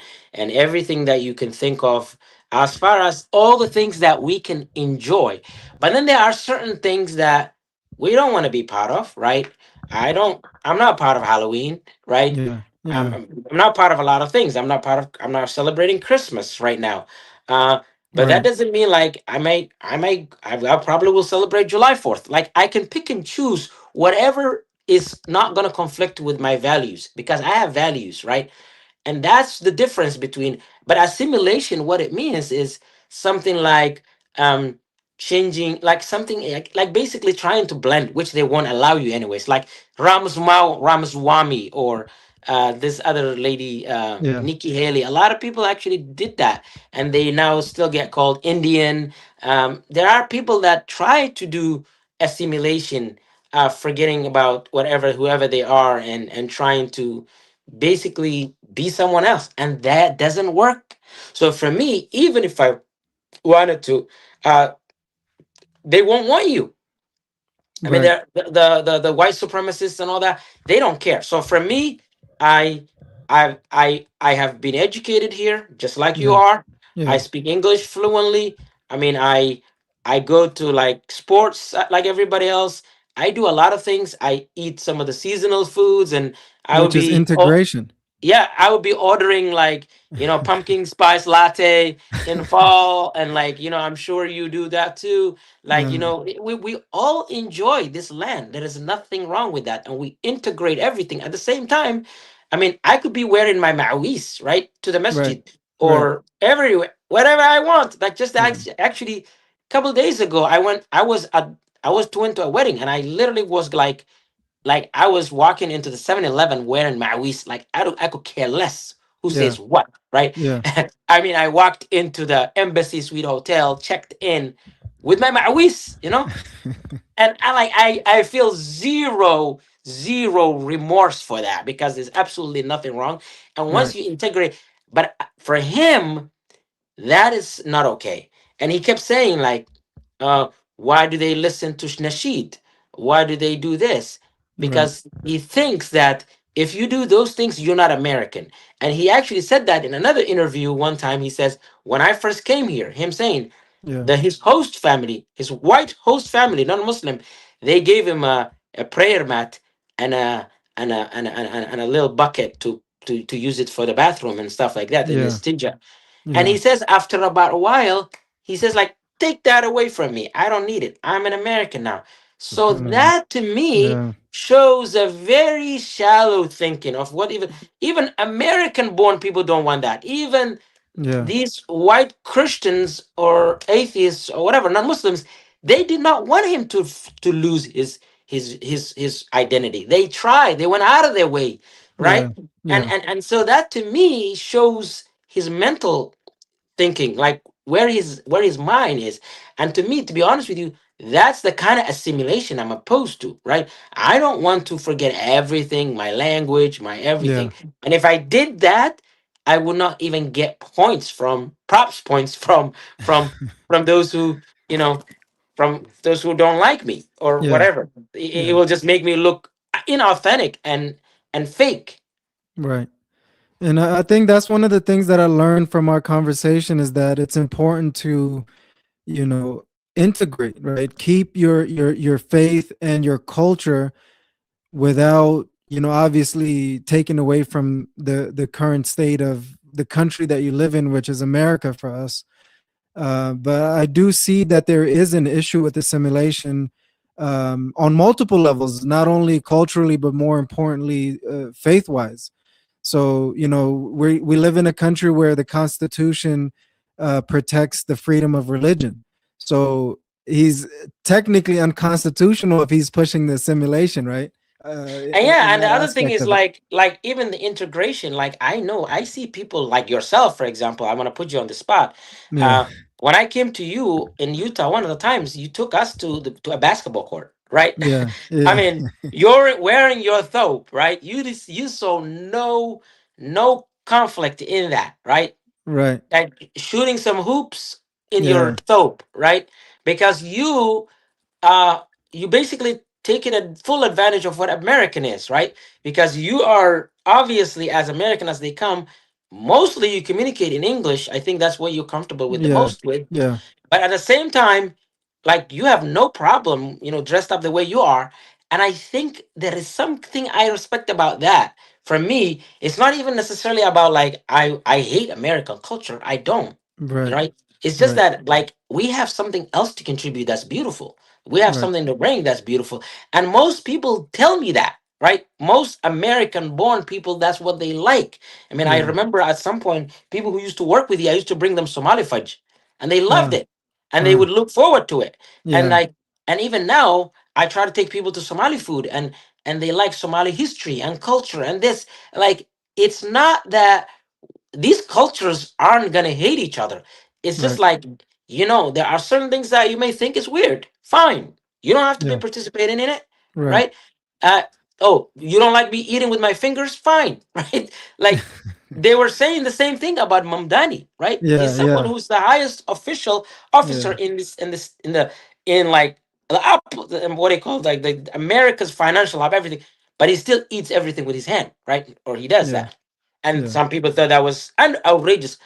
B: everything that you can think of, as far as all the things that we can enjoy. But then there are certain things that we don't want to be part of, right? I'm not part of Halloween, right?
A: yeah,
B: I'm,
A: yeah.
B: I'm I'm not part of a lot of things. I'm not celebrating Christmas right now. Uh, but that
A: Right.
B: doesn't mean like I probably will celebrate July 4th. Like I can pick and choose whatever is not going to conflict with my values, because I have values, right? And that's the difference between, but assimilation, what it means is something like um changing, like something like basically trying to blend, which they won't allow you anyways, like Ramaswamy, or this other lady,
A: Yeah.
B: Nikki Haley. A lot of people actually did that, and they now still get called Indian. There are people that try to do assimilation, forgetting about whatever whoever they are, and trying to basically be someone else, and that doesn't work. So for me, even if I wanted to, uh they won't want you. I mean,
A: Right.
B: they're the white supremacists and all that. They don't care. So for me, I I have been educated here, just like you
A: Yeah.
B: are. I
A: Yeah.
B: speak English fluently. I mean, I go to like sports, like everybody else. I do a lot of things. I eat some of the seasonal foods, and I would
A: Which is
B: be oh,
A: integration.
B: yeah, I would be ordering like, pumpkin spice latte in fall, and like, I'm sure you do that too. Like,
A: Yeah.
B: we all enjoy this land. There is nothing wrong with that, and we integrate everything at the same time. I mean, I could be wearing my ma'wis, right, to the
A: Right.
B: masjid
A: Right.
B: or everywhere, whatever I want. Like just
A: Yeah.
B: actually, a couple days ago, I was to went to a wedding, and I literally was like I was walking into the 7-Eleven wearing my waist. Like I could care less who
A: Yeah.
B: says what, right?
A: Yeah.
B: I mean, I walked into the Embassy Suite Hotel, checked in with my mawis, and I feel zero remorse for that, because there's absolutely nothing wrong. And once
A: Right.
B: you integrate, but for him, That is not okay. And he kept saying, like, why do they listen to Nasheed? Why do they do this?
A: Right.
B: Because he thinks that if you do those things, you're not American. And he actually said that in another interview one time. He says, when I first came here, him saying
A: Yeah.
B: that his host family, his white host family, non-Muslim, they gave him a prayer mat and a little bucket to use it for the bathroom and stuff like that in
A: Yeah.
B: his tinja. And
A: Yeah.
B: he says after about a while, he says, like, take that away from me. I don't need it. I'm an American now. So
A: Subhanallah.
B: that to me
A: Yeah.
B: shows a very shallow thinking of what even American born people don't want that. Even
A: Yeah.
B: these white Christians or atheists or whatever, non-Muslims, they did not want him to lose his identity. They tried. They went out of their way,
A: Yeah.
B: right? And
A: Yeah.
B: and and so that to me shows his mental thinking, like where his mind is. And to me, to be honest with you, that's the kind of assimilation I'm opposed to, right? I don't want to forget everything, my language, my
A: Yeah.
B: everything. And if I did that, I would not even get points from props points from those who, you know, from those who don't like me or
A: Yeah.
B: whatever. It
A: Yeah.
B: will just make me look inauthentic and fake.
A: Right. And I think that's one of the things that I learned from our conversation is that it's important to, you know, integrate, right? Keep your faith and your culture without, you know, obviously taking away from the current state of the country that you live in, which is America for us. But I do see that there is an issue with assimilation on multiple levels, not only culturally, but more importantly, faith wise. So, you know, we live in a country where the Constitution protects the freedom of religion. So he's technically unconstitutional if he's pushing the assimilation, right?
B: And
A: In
B: yeah, and the
A: that
B: other thing
A: aspect
B: is
A: of it.
B: like even the integration. Like I know I see people like yourself, for example. I want to put you on the spot.
A: Yeah,
B: Uh, when I came to you in Utah, one of the times you took us to a basketball court, right?
A: yeah,
B: I
A: yeah.
B: mean, you're wearing your thobe, right? You saw no conflict in that, right?
A: Right.
B: Like shooting some hoops in your
A: Yeah,
B: thobe, right? Because uh you basically taking a full advantage of what American is, right? Because you are obviously as American as they come, mostly you communicate in English. I think that's what you're comfortable with the
A: yeah,
B: most with.
A: yeah.
B: But at the same time, like you have no problem, dressed up the way you are. And I think there is something I respect about that. For me, it's not even necessarily about like I hate American culture. I don't.
A: Right,
B: Right? It's just
A: right.
B: that like we have something else to contribute that's beautiful. We have
A: Right.
B: something to bring that's beautiful. And most people tell me that, right? Most American born people, that's what they like. I mean, I
A: Yeah.
B: remember at some point, people who used to work with you, I used to bring them Somali fudge and they loved
A: Uh,
B: it and they
A: uh,
B: would look forward to it. And
A: yeah.
B: like, and even now, I try to take people to Somali food and they like Somali history and culture and this. Like, it's not that these cultures aren't gonna hate each other. It's just
A: Right.
B: like, there are certain things that you may think is weird. Fine. You don't have to be
A: Yeah.
B: participating in it,
A: Right.
B: right? Uh oh, you don't like me eating with my fingers? Fine, right? Like they were saying the same thing about Mamdani, right? He's
A: Yeah.
B: someone
A: Yeah.
B: who's the highest official officer
A: Yeah.
B: in like the up what they call like the America's financial hub, everything, but he still eats everything with his hand, right? Or he does
A: Yeah.
B: that. And
A: Yeah.
B: some people thought that was outrageous,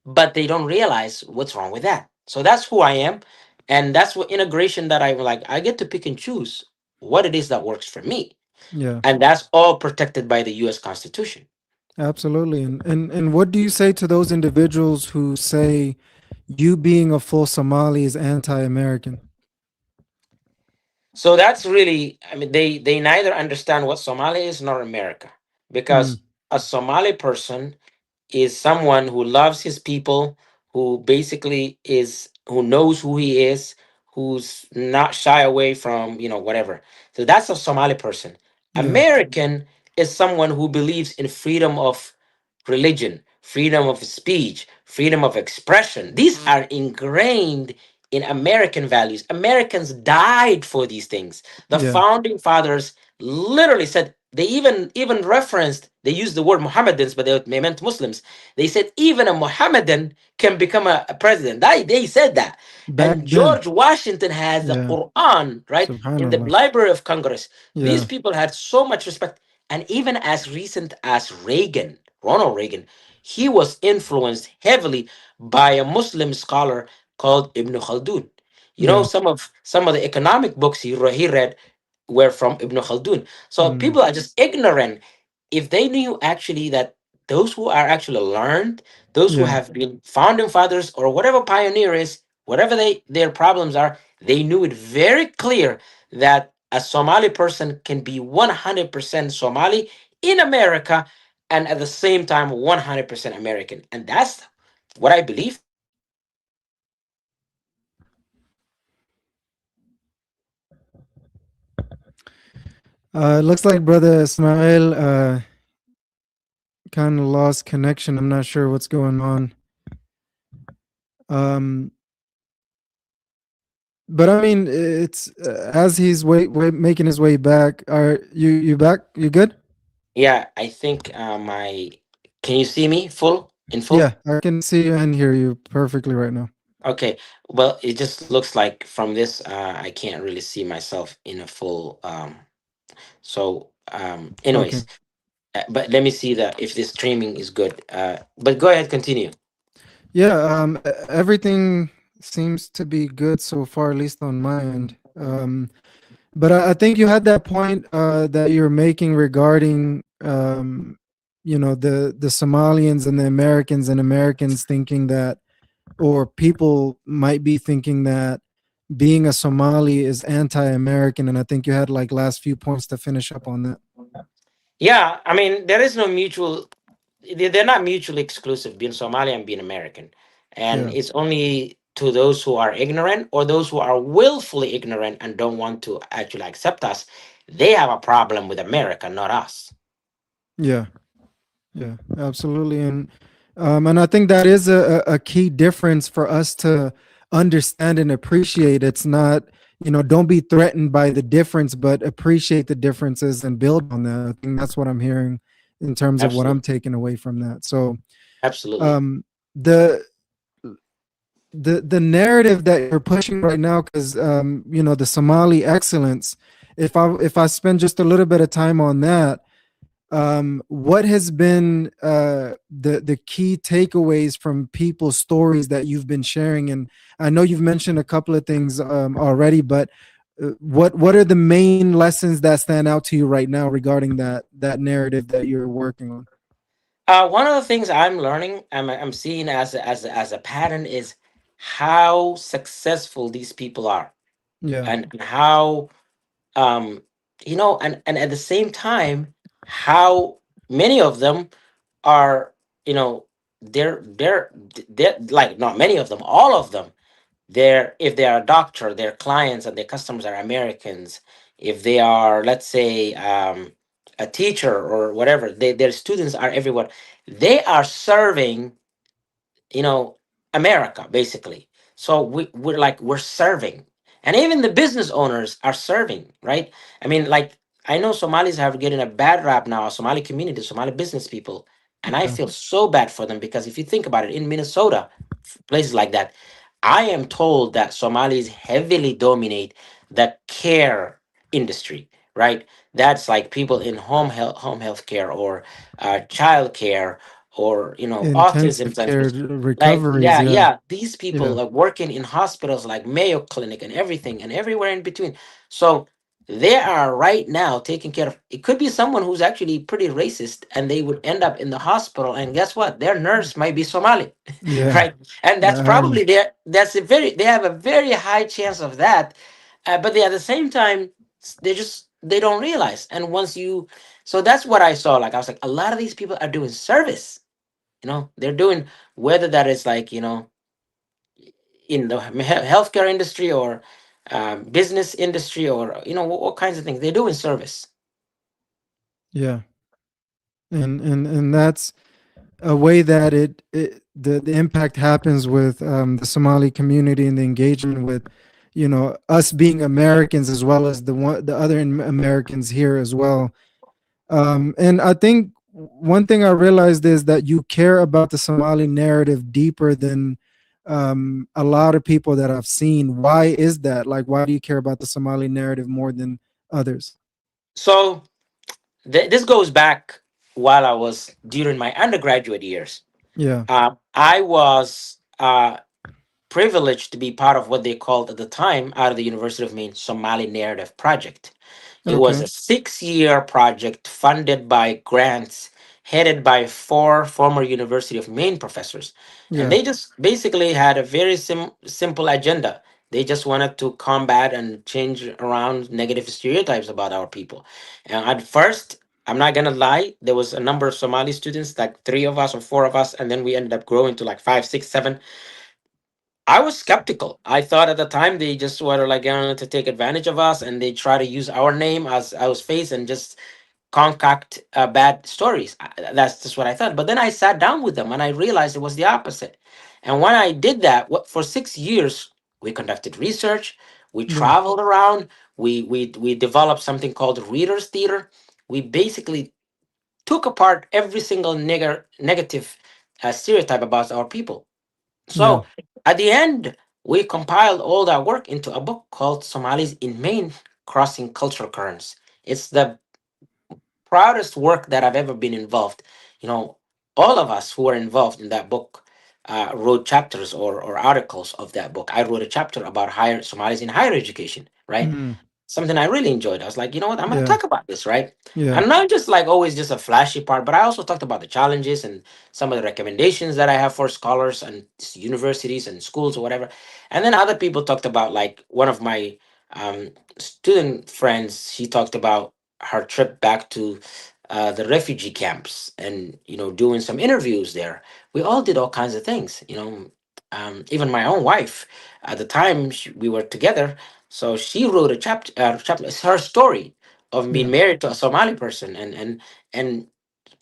B: but they don't realize what's wrong with that. So that's who I am. And that's what integration that I like. I get to pick and choose what it is that works for me.
A: Yeah.
B: And that's all protected by the US Constitution.
A: Absolutely. And what do you say to those individuals who say you being a full Somali is anti-American?
B: So that's really, I mean, they neither understand what Somali is nor America.
A: Mm.
B: Because a Somali person is someone who loves his people, who basically who knows who he is, who's not shy away from, whatever. So that's a Somali person.
A: Yeah.
B: American is someone who believes in freedom of religion, freedom of speech, freedom of expression. These are ingrained in American values. Americans died for these things. The
A: Yeah.
B: founding fathers literally said, they even referenced They used the word Mohammedans, but they meant Muslims. They said even a Mohammedan can become a president. They said that.
A: Back
B: And
A: then.
B: George Washington has the
A: Yeah.
B: Quran, right, in the
A: Subhanallah.
B: Library of Congress. These
A: Yeah.
B: people had so much respect. And even as recent as Reagan, Ronald Reagan, he was influenced heavily by a Muslim scholar called Ibn Khaldun. You know,
A: Yeah.
B: some of the economic books he read were from Ibn Khaldun. So
A: Mm.
B: people are just ignorant. If they knew actually that those who are actually learned, those who
A: Yeah.
B: have been founding fathers or whatever pioneer is, whatever their problems are, they knew it very clear that a Somali person can be 100% Somali in America and at the same time 100% American. And that's what I believe.
A: It looks like brother Ismail kind of lost connection. I'm not sure what's going on. Um, but I mean, it's as he's making his way back. Are you back? You good?
B: Yeah, I think my. Can you see me in full?
A: Yeah, I can see you and hear you perfectly right now.
B: Okay. Well, it just looks like from this, I can't really see myself in a full.
A: Okay.
B: Anyways, but let me see that if the streaming is good. But go ahead, continue.
A: Yeah. Everything seems to be good so far, at least on my end. But I think you had that point that you're making regarding, the Somalians and the Americans, and Americans thinking that, or people might be thinking that being a Somali is anti-American. And I think you had like last few points to finish up on that.
B: Yeah, I mean, there is no mutual. They're not mutually exclusive. Being Somali and being American, and
A: Yeah,
B: it's only to those who are ignorant or those who are willfully ignorant and don't want to actually accept us. They have a problem with America, not us.
A: yeah, yeah, absolutely. And I think that is a key difference for us to understand and appreciate. It's not, don't be threatened by the difference, but appreciate the differences and build on that. I think that's what I'm hearing in terms of what I'm
B: Absolutely,
A: taking away from that. So
B: absolutely.
A: um, the the narrative that you're pushing right now, because the Somali excellence. If I spend just a little bit of time on that, what has been the key takeaways from people's stories that you've been sharing? And I know you've mentioned a couple of things already, but what are the main lessons that stand out to you right now regarding that narrative that you're working on?
B: One of the things I'm learning, I'm seeing as a pattern is how successful these people are,
A: Yeah,
B: and how um and at the same time how many of them are, you know they're like, not many of them, all of them, they're, if they are a doctor, their clients and their customers are Americans. If they are, let's say, a teacher or whatever, their students are everyone. They are serving, you know, America basically. So we're serving, and even the business owners are serving, right? I mean, like, I know Somalis have getting a bad rap now, Somali community, Somali business people, and I
A: yeah,
B: feel so bad for them because if you think about it, in Minnesota, places like that, I am told that Somalis heavily dominate the care industry, right? That's like people in home health care, or child care, or autism
A: intensive care
B: centers. Like,
A: recoveries.
B: yeah,
A: Yeah,
B: yeah, these
A: yeah,
B: people are working in hospitals like Mayo Clinic and everything and everywhere in between. So they are right now taking care of, it could be someone who's actually pretty racist, and they would end up in the hospital, and guess what, their nurse might be Somali.
A: yeah.
B: Right? And that's
A: That happens.
B: probably their, that's a very, they have a very high chance of that. But they, at the same time, they don't realize. And once you, so that's what I saw. Like, I was like, a lot of these people are doing service. They're doing, whether that is like, in the healthcare industry, or business industry, or what kinds of things they do in service.
A: Yeah, and that's a way that the impact happens with the Somali community and the engagement with us being Americans, as well as the other Americans here as well. And I think one thing I realized is that you care about the Somali narrative deeper than a lot of people that I've seen. Why is that? Like, why do you care about the Somali narrative more than others?
B: So this goes back while I was during my undergraduate years.
A: Yeah.
B: I was privileged to be part of what they called at the time, out of the University of Maine, Somali Narrative Project. It was
A: Okay.
B: a 6 year project funded by grants, headed by four former University of Maine professors. And
A: Yeah.
B: they just basically had a very simple agenda. They just wanted to combat and change around negative stereotypes about our people. And at first, I'm not gonna lie, there was a number of Somali students, like three of us or four of us, and then we ended up growing to like five, six, seven. I was skeptical. I thought at the time they just were like going to take advantage of us, and they try to use our name as our face and just concoct bad stories. That's just what I thought. But then I sat down with them and I realized it was the opposite. And when I did that, for 6 years, we conducted research, we
A: Yeah.
B: traveled around, we developed something called readers theater. We basically took apart every single negative stereotype about our people.
A: Yeah.
B: So at the end, we compiled all that work into a book called Somalis in Maine Crossing Cultural Currents. It's the proudest work that I've ever been involved. You know, all of us who were involved in that book wrote chapters or articles of that book. I wrote a chapter about higher Somalis in higher education, right?
A: Mm.
B: Something I really enjoyed. I was like, you know what, I'm going to
A: Yeah.
B: talk about this, right?
A: Yeah.
B: And not just like always just a flashy part, but I also talked about the challenges and some of the recommendations that I have for scholars and universities and schools or whatever. And then other people talked about, like one of my student friends, she talked about her trip back to the refugee camps and, you know, doing some interviews there. We all did all kinds of things, you know. Even my own wife, at the time we were together, so she wrote a chapter. It's her story of being
A: Yeah.
B: married to a Somali person, and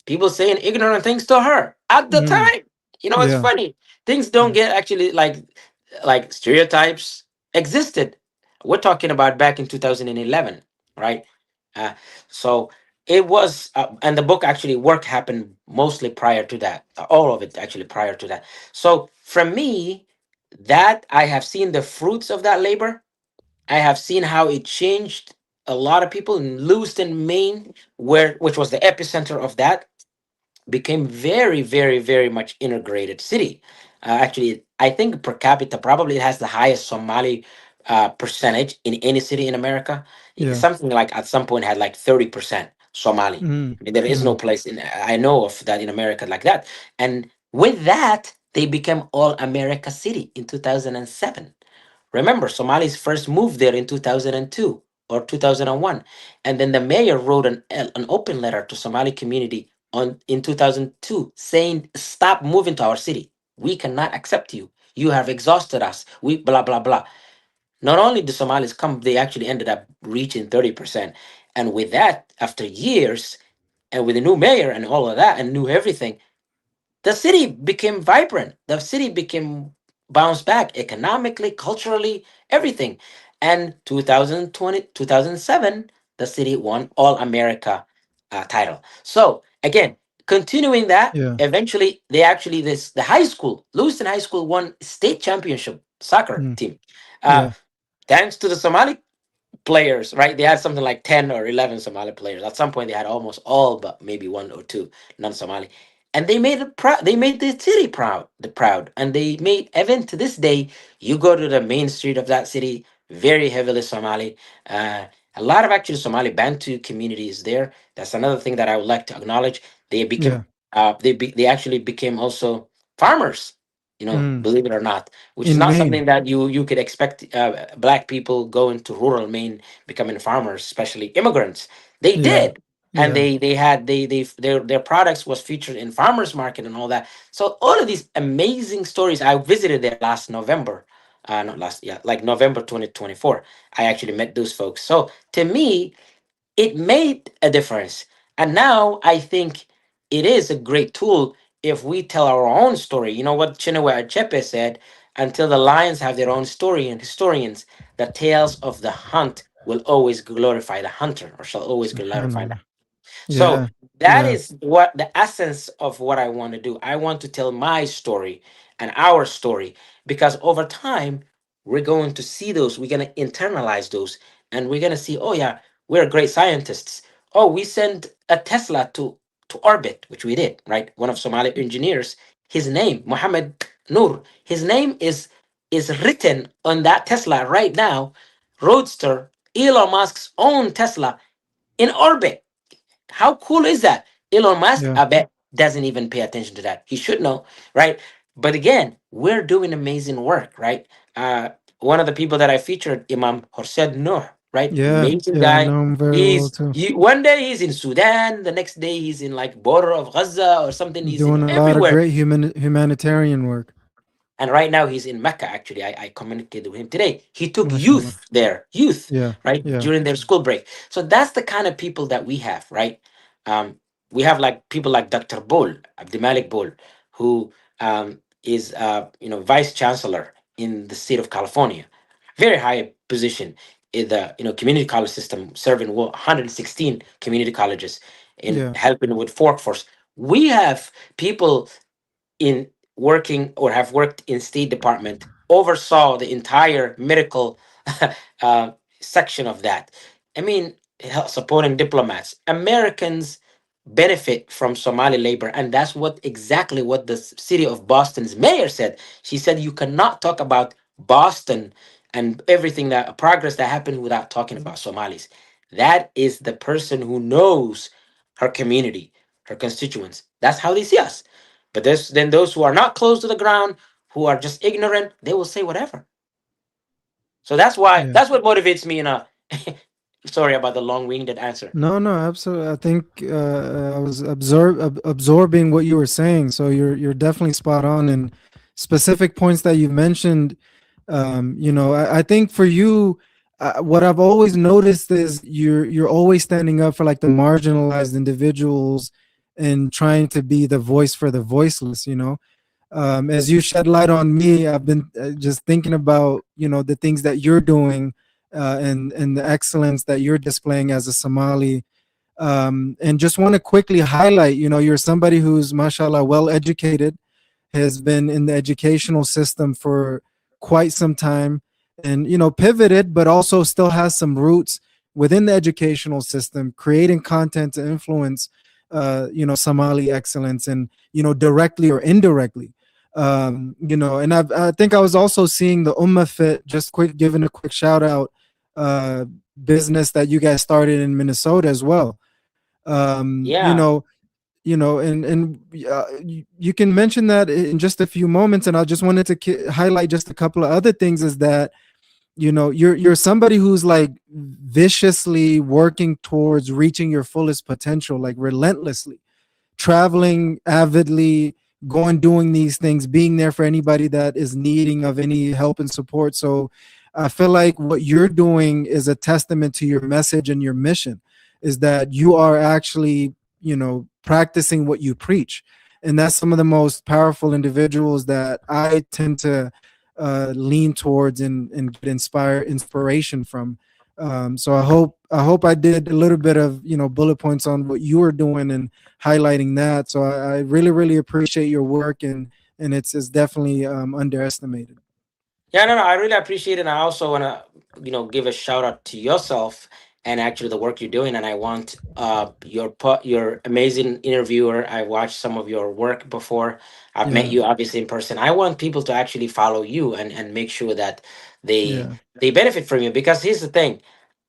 B: people saying ignorant things to her at the
A: Mm.
B: time. You know, it's
A: Yeah.
B: funny. Things don't
A: Yeah.
B: get actually like stereotypes existed. We're talking about back in 2011, right? Uh, so it was, and the book actually work happened mostly prior to that. All of it actually prior to that. So from me, that I have seen the fruits of that labor. I have seen how it changed a lot of people in Lewiston, Maine, which was the epicenter of that, became very, very, very much integrated city. Actually, I think per capita probably it has the highest Somali percentage in any city in America.
A: Yeah.
B: Something like at some point had like 30% Somali.
A: Mm.
B: I mean, there is no
A: Mm.
B: place in I know of that in America like that. And with that, they became all America city in 2007. Remember, Somalis first moved there in 2002 or 2001, and then the mayor wrote an open letter to Somali community in 2002 saying, "Stop moving to our city. We cannot accept you. You have exhausted us. We blah blah blah." Not only did Somalis come, they actually ended up reaching 30%. And with that, after years, and with a new mayor and all of that, and knew everything, the city became vibrant. The city became bounced back economically, culturally, everything. And 2020, 2007, the city won All America title. So again, continuing that,
A: Yeah.
B: eventually they actually the high school, Lewiston High School, won state championship soccer
A: Mm.
B: team. Uh,
A: Yeah.
B: Thanks to the Somali players, right? They had something like 10 or 11 Somali players. At some point, they had almost all but maybe one or two non-Somali. And they made it proud. They made the city proud. And they made, even to this day, you go to the main street of that city, very heavily Somali. Uh, a lot of actually Somali Bantu communities there. That's another thing that I would like to acknowledge. They became,
A: Yeah.
B: they actually became also farmers. You know,
A: Mm.
B: believe it or not, which is
A: In
B: not
A: Maine.
B: something that you could expect black people going to rural Maine becoming farmers, especially immigrants. They
A: Yeah.
B: did, and
A: Yeah.
B: they had their products was featured in farmers market and all that. So all of these amazing stories. I visited there last November, not last, yeah, like November 2024. I actually met those folks. So to me, it made a difference. And now I think it is a great tool if we tell our own story. You know what Chinua Achebe said, until the lions have their own story and historians, the tales of the hunt will always glorify the hunter, or shall always glorify that.
A: Subhanallah.
B: So
A: Yeah.
B: that
A: Yeah.
B: is what the essence of what I want to do. I want to tell my story and our story, because over time we're going to see those, we're going to internalize those, and we're going to see, oh yeah, we're great scientists. Oh, we sent a Tesla to orbit, which we did, right? One of Somali engineers, his name, Mohammed Noor, his name is written on that Tesla right now, Roadster, Elon Musk's own Tesla in orbit. How cool is that? Elon Musk,
A: Yeah.
B: I bet, doesn't even pay attention to that. He should know, right? But again, we're doing amazing work, right? Uh, One of the people that I featured, Imam Hussein Noor, right?
A: Yeah.
B: Amazing
A: Yeah. I
B: guy.
A: know him very well
B: He's
A: too.
B: one day he's in Sudan, the next day he's in like border of Gaza or something. He's in
A: Doing a lot of
B: everywhere.
A: great humanitarian work.
B: And right now he's in Mecca. Actually, I communicated with him today. He took
A: MashaAllah.
B: youth there, youth,
A: Yeah.
B: right,
A: Yeah.
B: during their school break. So that's the kind of people that we have, right? Um, we have like people like Dr. Bol, Abdi Bol, who is vice chancellor in the state of California, very high position in the community college system, serving 116 community colleges in
A: Yeah.
B: helping with workforce. We have people in working or have worked in State Department oversaw the entire medical uh, section of that. I mean, supporting diplomats. Americans benefit from Somali labor, and that's what exactly what the city of Boston's mayor said. She said you cannot talk about Boston and everything that progress that happened without talking about Somalis. That is the person who knows her community, her constituents. That's how they see us. But there's then those who are not close to the ground, who are just ignorant, they will say whatever. So
A: Yeah.
B: that's what motivates me in a sorry about the long-winded answer.
A: No, no, absolutely. I think I was absorbing what you were saying. So you're definitely spot on. And specific points that you mentioned. I think for you, what I've always noticed is you're always standing up for like the marginalized individuals and trying to be the voice for the voiceless. As you shed light on me, I've been just thinking about the things that you're doing, and the excellence that you're displaying as a Somali, and just want to quickly highlight, you're somebody who's mashallah well educated, has been in the educational system for quite some time, and pivoted, but also still has some roots within the educational system, creating content to influence Somali excellence, and directly or indirectly. And I think I was also seeing the Ummah Fit, just quick giving a quick shout out, uh business that you guys started in Minnesota as well. um you
B: Yeah.
A: know and you can mention that in just a few moments, and I just wanted to highlight just a couple of other things. Is that you're somebody who's like viciously working towards reaching your fullest potential, like relentlessly traveling avidly, going doing these things, being there for anybody that is needing of any help and support. So I feel like what you're doing is a testament to your message and your mission, is that you are actually practicing what you preach. And that's some of the most powerful individuals that I tend to lean towards, and get inspiration from. So I hope I did a little bit of bullet points on what you were doing and highlighting that. So I really, really appreciate your work, and it's definitely underestimated.
B: Yeah, no, no, I really appreciate it. And I also want to, give a shout out to yourself and actually the work you're doing. And I want your amazing interviewer. I watched some of your work before. I've met
A: Yeah,
B: you obviously in person. I want people to actually follow you and make sure that they
A: yeah,
B: they benefit from you. Because here's the thing,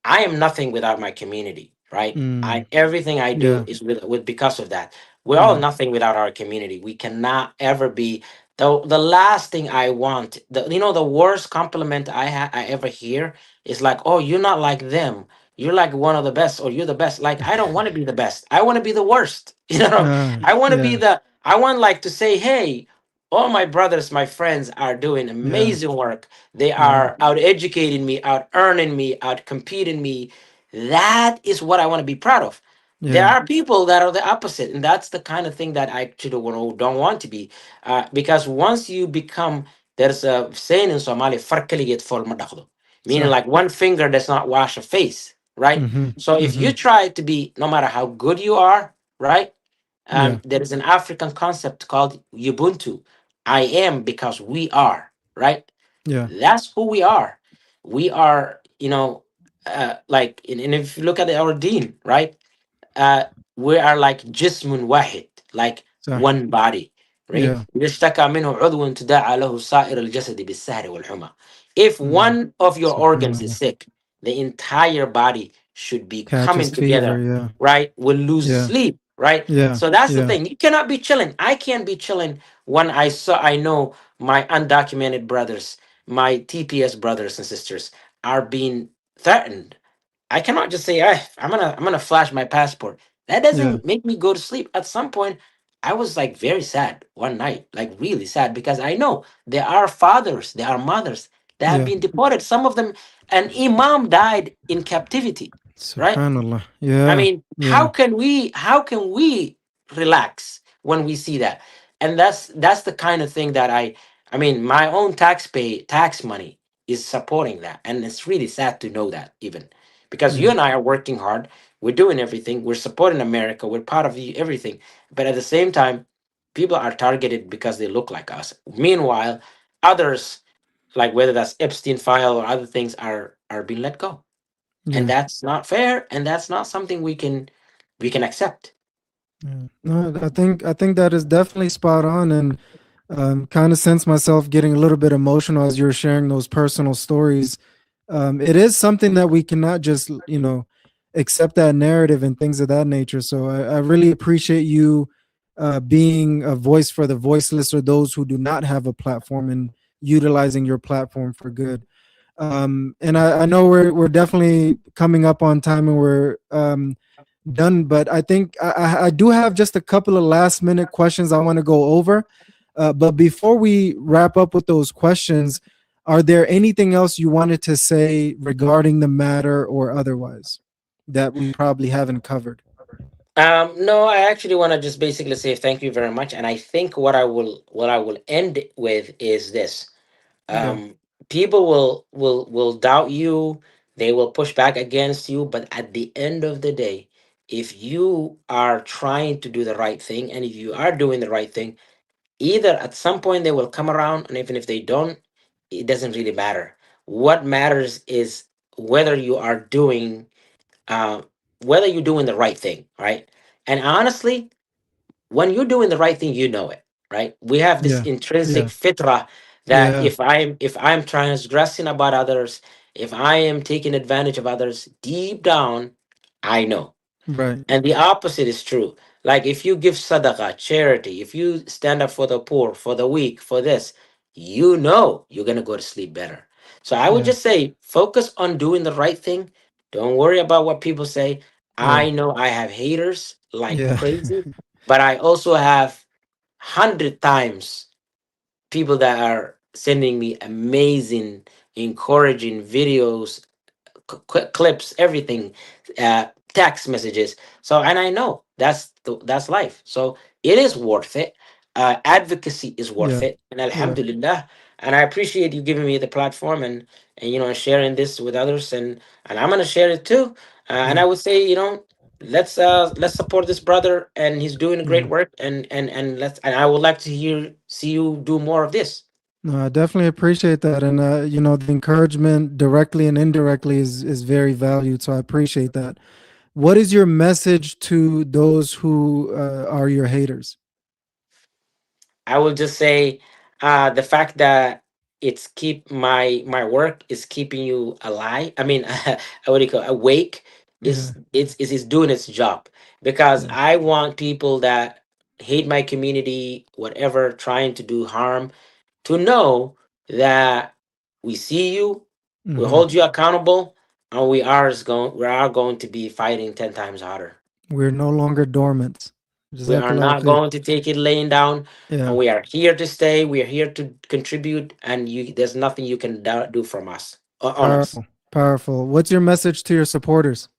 B: I am nothing without my community, right? I
A: mm,
B: everything I do
A: yeah,
B: is with because of that. We're all
A: yeah,
B: nothing without our community. We cannot ever be the last thing I want. The worst compliment I ever hear is like, "Oh, you're not like them. You're like one of the best, or you're the best." Like, I don't want to be the best. I want to be the worst. I want to be
A: yeah,
B: the. I want like to say, "Hey, all my brothers, my friends are doing
A: yeah,
B: amazing work. They
A: yeah,
B: are out educating me, out earning me, out competing me." That is what I want to be proud of. There
A: yeah.
B: are people that are the opposite, and that's the kind of thing that I actually don't want to be. Because once you become, there's a saying in Somali, "Farkaliget for madakdo," meaning
A: So
B: like one finger does not wash a face. right?
A: Mm-hmm.
B: So if you
A: Mm-hmm.
B: try to be, no matter how good you are, right?
A: Yeah.
B: There is an African concept called Ubuntu. I am because we are, right?
A: Yeah.
B: That's who we are. We are, like, and if you look at our deen, right? uh, we are like jismun wahid, like
A: So,
B: one body, right?
A: yeah.
B: إذا اشتكى منه عضو تداعى له سائر الجسد بالسهر والحمى. If
A: Mm.
B: one of your organs is
A: Subhanallah.
B: sick, the entire body should be coming
A: Catches fever.
B: together,
A: Yeah.
B: right? Will lose
A: Yeah.
B: sleep, right?
A: Yeah.
B: So that's the
A: Yeah.
B: thing. You cannot be chilling. I can't be chilling when I know my undocumented brothers, my TPS brothers and sisters are being threatened. I cannot just say, I'm gonna flash my passport. That
A: Yeah.
B: doesn't make me go to sleep. At some point, I was like very sad one night, like really sad, because I know there are fathers, there are mothers that have
A: Yeah.
B: been deported. Some of them, an imam died in captivity, right?
A: Subhanallah.
B: I
A: Yeah.
B: mean, how
A: Yeah.
B: can we relax when we see that? And that's the kind of thing that I mean, my own tax money is supporting that. And it's really sad to know that, even because you
A: Yeah.
B: and I are working hard, we're doing everything, we're supporting America, we're part of everything. But at the same time, people are targeted because they look like us. Meanwhile, others, like whether that's Epstein file or other things, are being let go, and
A: Yeah.
B: that's not fair, and that's not something we can accept.
A: Yeah. No, I think that is definitely spot on, and kind of sense myself getting a little bit emotional as you're sharing those personal stories. It is something that we cannot just accept that narrative and things of that nature. So I really appreciate you being a voice for the voiceless or those who do not have a platform and utilizing your platform for good. And I know we're definitely coming up on time and we're done, but I think I do have just a couple of last minute questions I want to go over. But before we wrap up with those questions, are there anything else you wanted to say regarding the matter or otherwise that we probably haven't covered?
B: No, I actually want to just basically say thank you very much, and I think what I will end with is this.
A: Yeah,
B: People will doubt you, they will push back against you, but at the end of the day, if you are trying to do the right thing, and if you are doing the right thing, either at some point they will come around, and even if they don't, it doesn't really matter. What matters is whether you are doing uh, whether you're doing the right thing, right? And honestly, when you're doing the right thing, you know it, right? We have this
A: yeah,
B: intrinsic
A: yeah,
B: fitra that
A: yeah.
B: if I'm transgressing about others, if I am taking advantage of others, deep down, I know.
A: Right.
B: And the opposite is true. Like if you give sadaqah, charity, if you stand up for the poor, for the weak, for this, you know you're going to go to sleep better. So I would
A: Yeah,
B: just say focus on doing the right thing. Don't worry about what people say.
A: yeah,
B: I know I have haters like
A: yeah,
B: crazy, but I also have 100 times people that are sending me amazing, encouraging videos, clips, everything, text messages. So, and I know that's life. So it is worth it. Advocacy is worth
A: yeah,
B: it, and
A: yeah,
B: Alhamdulillah. And I appreciate you giving me the platform and sharing this with others, and I'm gonna share it too. And
A: yeah,
B: I would say, let's support this brother, and he's doing great
A: yeah.
B: work, and I would like to see you do more of this.
A: No, I definitely appreciate that, and the encouragement directly and indirectly is very valued. So I appreciate that. What is your message to those who are your haters?
B: I will just say the fact that it's keep my work is keeping you alive. I mean, what do you call awake?
A: Yeah,
B: Is doing its job, because
A: yeah,
B: I want people that hate my community, whatever, trying to do harm, to know that we see you, we
A: hmm,
B: hold you accountable, and we are going to be fighting 10 times harder.
A: we're no longer dormant.
B: We are
A: Jazakallah
B: not
A: khair.
B: going to take it laying down, and
A: Yeah,
B: we are here to stay. We are here to contribute, and there's nothing you can do from us on us.
A: powerful, powerful. What's your message to your supporters?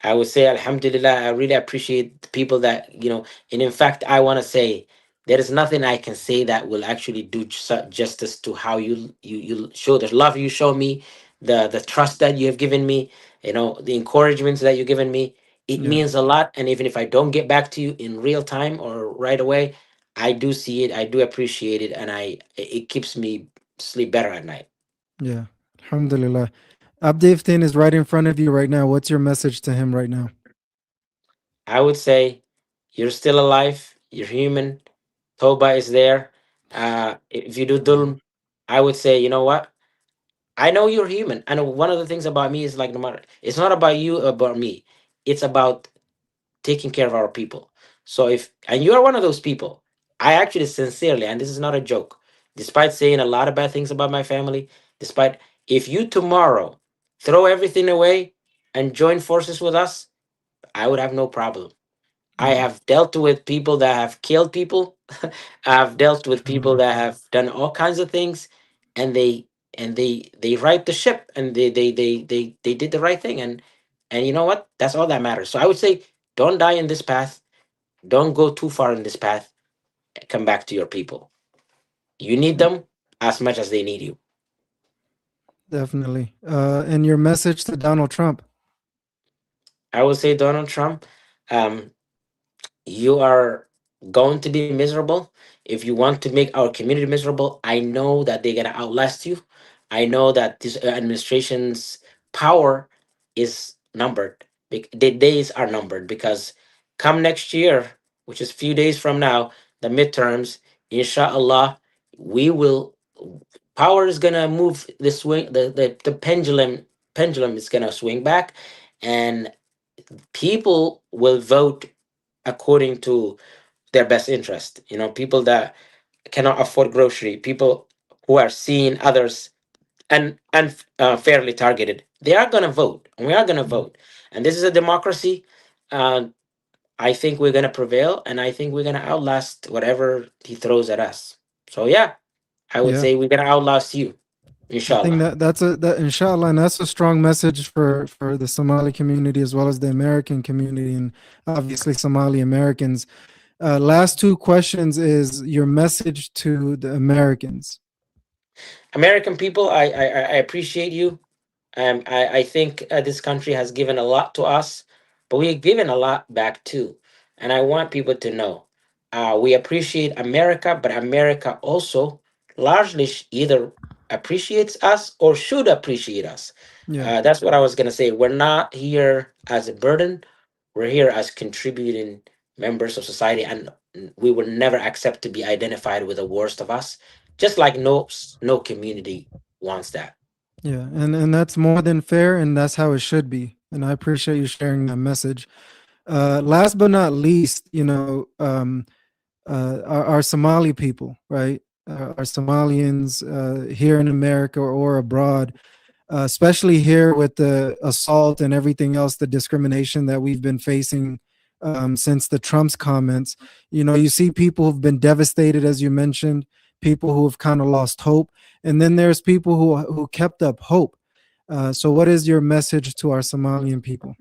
B: I would say, Alhamdulillah, I really appreciate the people that, and in fact, I want to say there is nothing I can say that will actually do justice to how you show the love you show me, the trust that you have given me, the encouragements that you've given me. It
A: Yeah,
B: means a lot. And even if I don't get back to you in real time or right away, I do see it, I do appreciate it, and it keeps me sleep better at night.
A: yeah. Alhamdulillah. Abdi Iftin is right in front of you right now. What's your message to him right now?
B: I would say you're still alive, you're human. Toba is there. If you do dhulm, I would say, you know what? I know you're human. And one of the things about me is like, no matter, it's not about you, about me. It's about taking care of our people. So and you are one of those people, I actually sincerely, and this is not a joke, despite saying a lot of bad things about my family, despite, if you tomorrow throw everything away and join forces with us, I would have no problem. I
A: Yeah.
B: have dealt with people that have killed people. I've dealt with people
A: Alhamdulillah.
B: that have done all kinds of things, and they right the ship, and they did the right thing, and you know what? That's all that matters. So I would say, don't die in this path. Don't go too far in this path. Come back to your people. You need
A: Yeah,
B: them as much as they need you.
A: definitely. And your message to Donald Trump.
B: I would say, Donald Trump, um, you are going to be miserable. If you want to make our community miserable, I know that they're going to outlast you. I know that this administration's power is numbered. The days are numbered, because come next year, which is few days from now, the midterms, inshallah, we will, power is going to move the swing, the pendulum is going to swing back, and people will vote according to their best interest. People that cannot afford grocery, people who are seeing others fairly targeted, they are going to vote, and we are going to
A: Yeah.
B: vote. And this is a democracy. Uh, I think we're going to prevail, and I think we're going to outlast whatever he throws at us. So yeah, I would
A: Yeah.
B: say we're going to outlast you,
A: I think
B: inshallah.
A: that inshallah, and that's a strong message for the Somali community as well as the American community, and obviously Somali Americans. Last two questions is your message to the Americans.
B: American people, I appreciate you. I think this country has given a lot to us, but we have given a lot back too. And I want people to know, we appreciate America, but America also largely either appreciates us or should appreciate us.
A: Yeah,
B: That's what I was going to say. We're not here as a burden, we're here as contributing members of society, and we will never accept to be identified with the worst of us, just like no community wants that.
A: yeah, and that's more than fair, and that's how it should be. And I appreciate you sharing that message. Last but not least, our Somali people, right? Our Somalians here in America or abroad, especially here with the assault and everything else, the discrimination that we've been facing since the Trump's comments. You see people who've been devastated, as you mentioned, people who have kind of lost hope, and then there's people who kept up hope. So, what is your message to our Somalian people?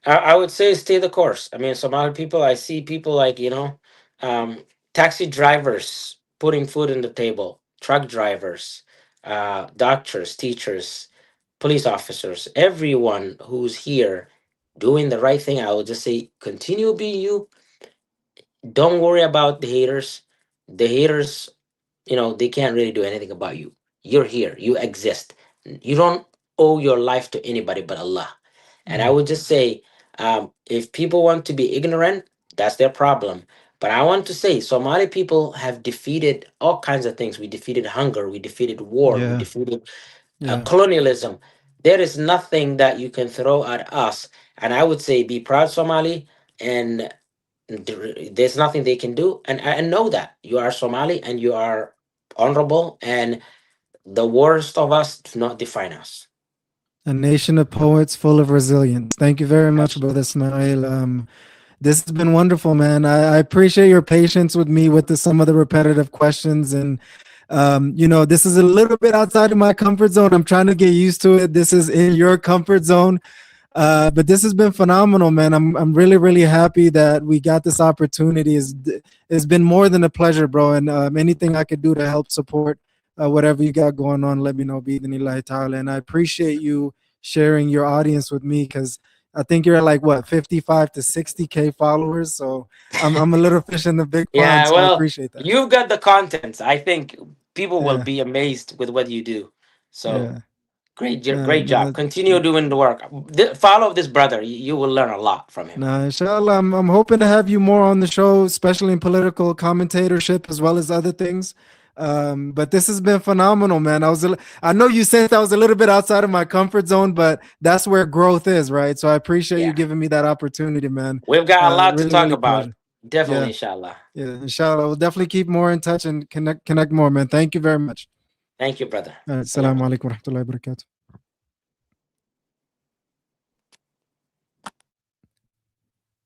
B: I would say stay the course. I mean, Somali people, I see people like, um, taxi drivers putting food on the table, truck drivers, doctors, teachers, police officers, everyone who's here doing the right thing. I would just say continue being you. Don't worry about the haters. The haters, they can't really do anything about you. You're here, you exist. You don't owe your life to anybody but Allah. And I
A: Mm,
B: would just say, if people want to be ignorant, that's their problem. But I want to say, Somali people have defeated all kinds of things. We defeated hunger, we defeated war, we
A: yeah,
B: defeated
A: yeah.
B: colonialism. There is nothing that you can throw at us. And I would say, be proud, Somali, and there's nothing they can do. And know that you are Somali and you are honorable, and the worst of us do not define us.
A: A nation of poets full of resilience. Thank you very much, Brother Ismail. This has been wonderful, man. I appreciate your patience with me with some of the repetitive questions. And, this is a little bit outside of my comfort zone. I'm trying to get used to it. This is in your comfort zone. But this has been phenomenal, man. I'm really, really happy that we got this opportunity. It's been more than a pleasure, bro. And anything I could do to help support whatever you got going on, let me know, bi'idhnillahi ta'ala. And I appreciate you sharing your audience with me, because I think you're at like what, 55 to 60K followers. So I'm a little fish in the big pond.
B: Yeah,
A: So I
B: well,
A: appreciate that.
B: you've got the contents. I think people will
A: Yeah.
B: be amazed with what you do. So
A: Yeah.
B: great job.
A: No,
B: Continue doing the work. Follow this brother. You will learn a lot from him.
A: nah, inshallah, I'm hoping to have you more on the show, especially in political commentatorship as well as other things. But this has been phenomenal, man. I know you said I was a little bit outside of my comfort zone, but that's where growth is, right? So I appreciate you
B: Yeah,
A: giving me that opportunity, man.
B: we've got a lot to
A: Really,
B: talk
A: really
B: about.
A: pleasure.
B: Definitely,
A: Yeah,
B: inshallah.
A: yeah. Inshallah, we'll definitely keep more in touch and connect more, man. Thank you very much.
B: Thank you, brother.
A: All right, assalamu alaikum wa rahmatullahi wa barakatuh.